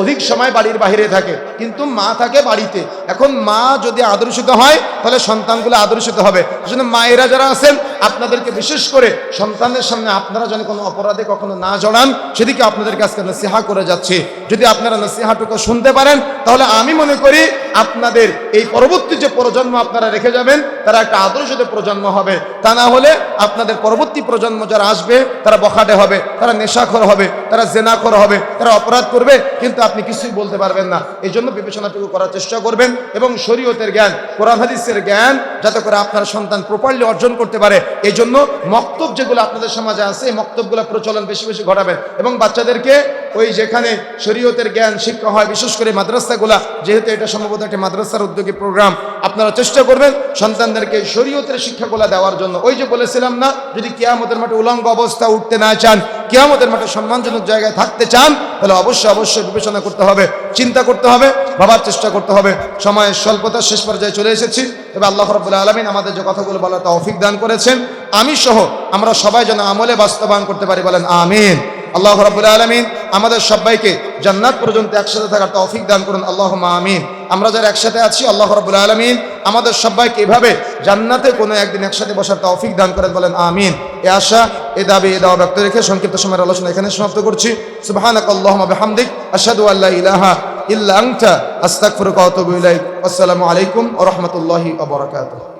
অধিক সময় বাড়ির বাইরে থাকে, কিন্তু মা থাকে বাড়িতে। এখন মা যদি আদর্শিত হয় তাহলে সন্তানগুলো আদর্শিত হবে। সেজন্য মায়েরা যারা আছেন আপনাদেরকে বিশেষ করে সন্তানের সামনে আপনারা যেন কোনো অপরাধে কখনো না জড়ান, সেদিকে আপনাদেরকে আজকে নসিহা করে যাচ্ছি। যদি আপনারা নসিহাটুকু শুনতে পারেন তাহলে আমি মনে করি আপনাদের এই পরবর্তী যে প্রজন্ম আপনারা রেখে যাবেন তারা একটা আদর্শিত প্রজন্ম হবে। তা না হলে আপনাদের পরবর্তী প্রজন্ম যারা আসবে তারা বখাটে হবে, তারা নেশাখোর হবে, তারা জেনাখোর হবে, তারা অপরাধ করবে, কিন্তু আপনি কিছুই বলতে পারবেন না। এই জন্য বিবেচনাটুকু করার চেষ্টা করবেন এবং শরীয়তের জ্ঞান, কোরআন হাদিসের জ্ঞান যাতে করে আপনার সন্তান প্রপারলি অর্জন করতে পারে। এই জন্য মক্তব যেগুলো আপনাদের সমাজে আছে এই মক্তবগুলো প্রচলন বেশি বেশি ঘটাবেন এবং বাচ্চাদেরকে ওই যেখানে শরীয়তের জ্ঞান শিক্ষা হয়, বিশেষ করে মাদ্রাসাগুলা, যেহেতু এটা সম্ভবত একটা মাদ্রাসার উদ্যোগী প্রোগ্রাম, আপনারা চেষ্টা করবেন সন্তানদেরকে শরীয়তের শিক্ষাগুলো দেওয়ার জন্য। ওই যে বলেছিলাম না, যদি কিয়ামতের মাঠে উলঙ্গ অবস্থা উঠতে না চান, কিয়ামতের মাঠে সম্মানজনক জায়গায় থাকতে চান, তাহলে অবশ্যই বিবেচনা করতে হবে, চিন্তা করতে হবে, ভাবার চেষ্টা করতে হবে। সময়ের স্বল্পতা শেষ পর্যায়ে চলে এসেছি। তবে আল্লাহ রাব্বুল আলামিন আমাদের যে কথাগুলো বলার তৌফিক দান করেছেন, আমি সহ আমরা সবাই যেন আমলে বাস্তবায়ন করতে পারি, বলেন আমিন। আল্লাহ রাব্বুল আলামিন আমাদের সবাইকে জান্নাত পর্যন্ত একসাথে থাকার তৌফিক দান করুন, আল্লাহুম্মা আমিন। আমরা যারা একসাথে আছি আল্লাহ রাব্বুল আলামিন আমাদের সবাইকে এভাবে জান্নাতে কোনো একদিন একসাথে বসার তৌফিক দান করেন, বলেন আমিন। এই আশা, এই দাবি, এই দাওয়া ব্যক্ত রেখে সংক্ষিপ্ত সময়ের আলোচনা এখানে সমাপ্ত করছি। সুবহানাকাল্লাহুম্মা বিহামদিক আশহাদু আল্লা ইলাহা ইল্লা আনতা আস্তাগফিরুকা ওয়া আতুবু ইলাইক। আসসালামু আলাইকুম ওয়া রাহমাতুল্লাহি ওয়া বারাকাতুহু।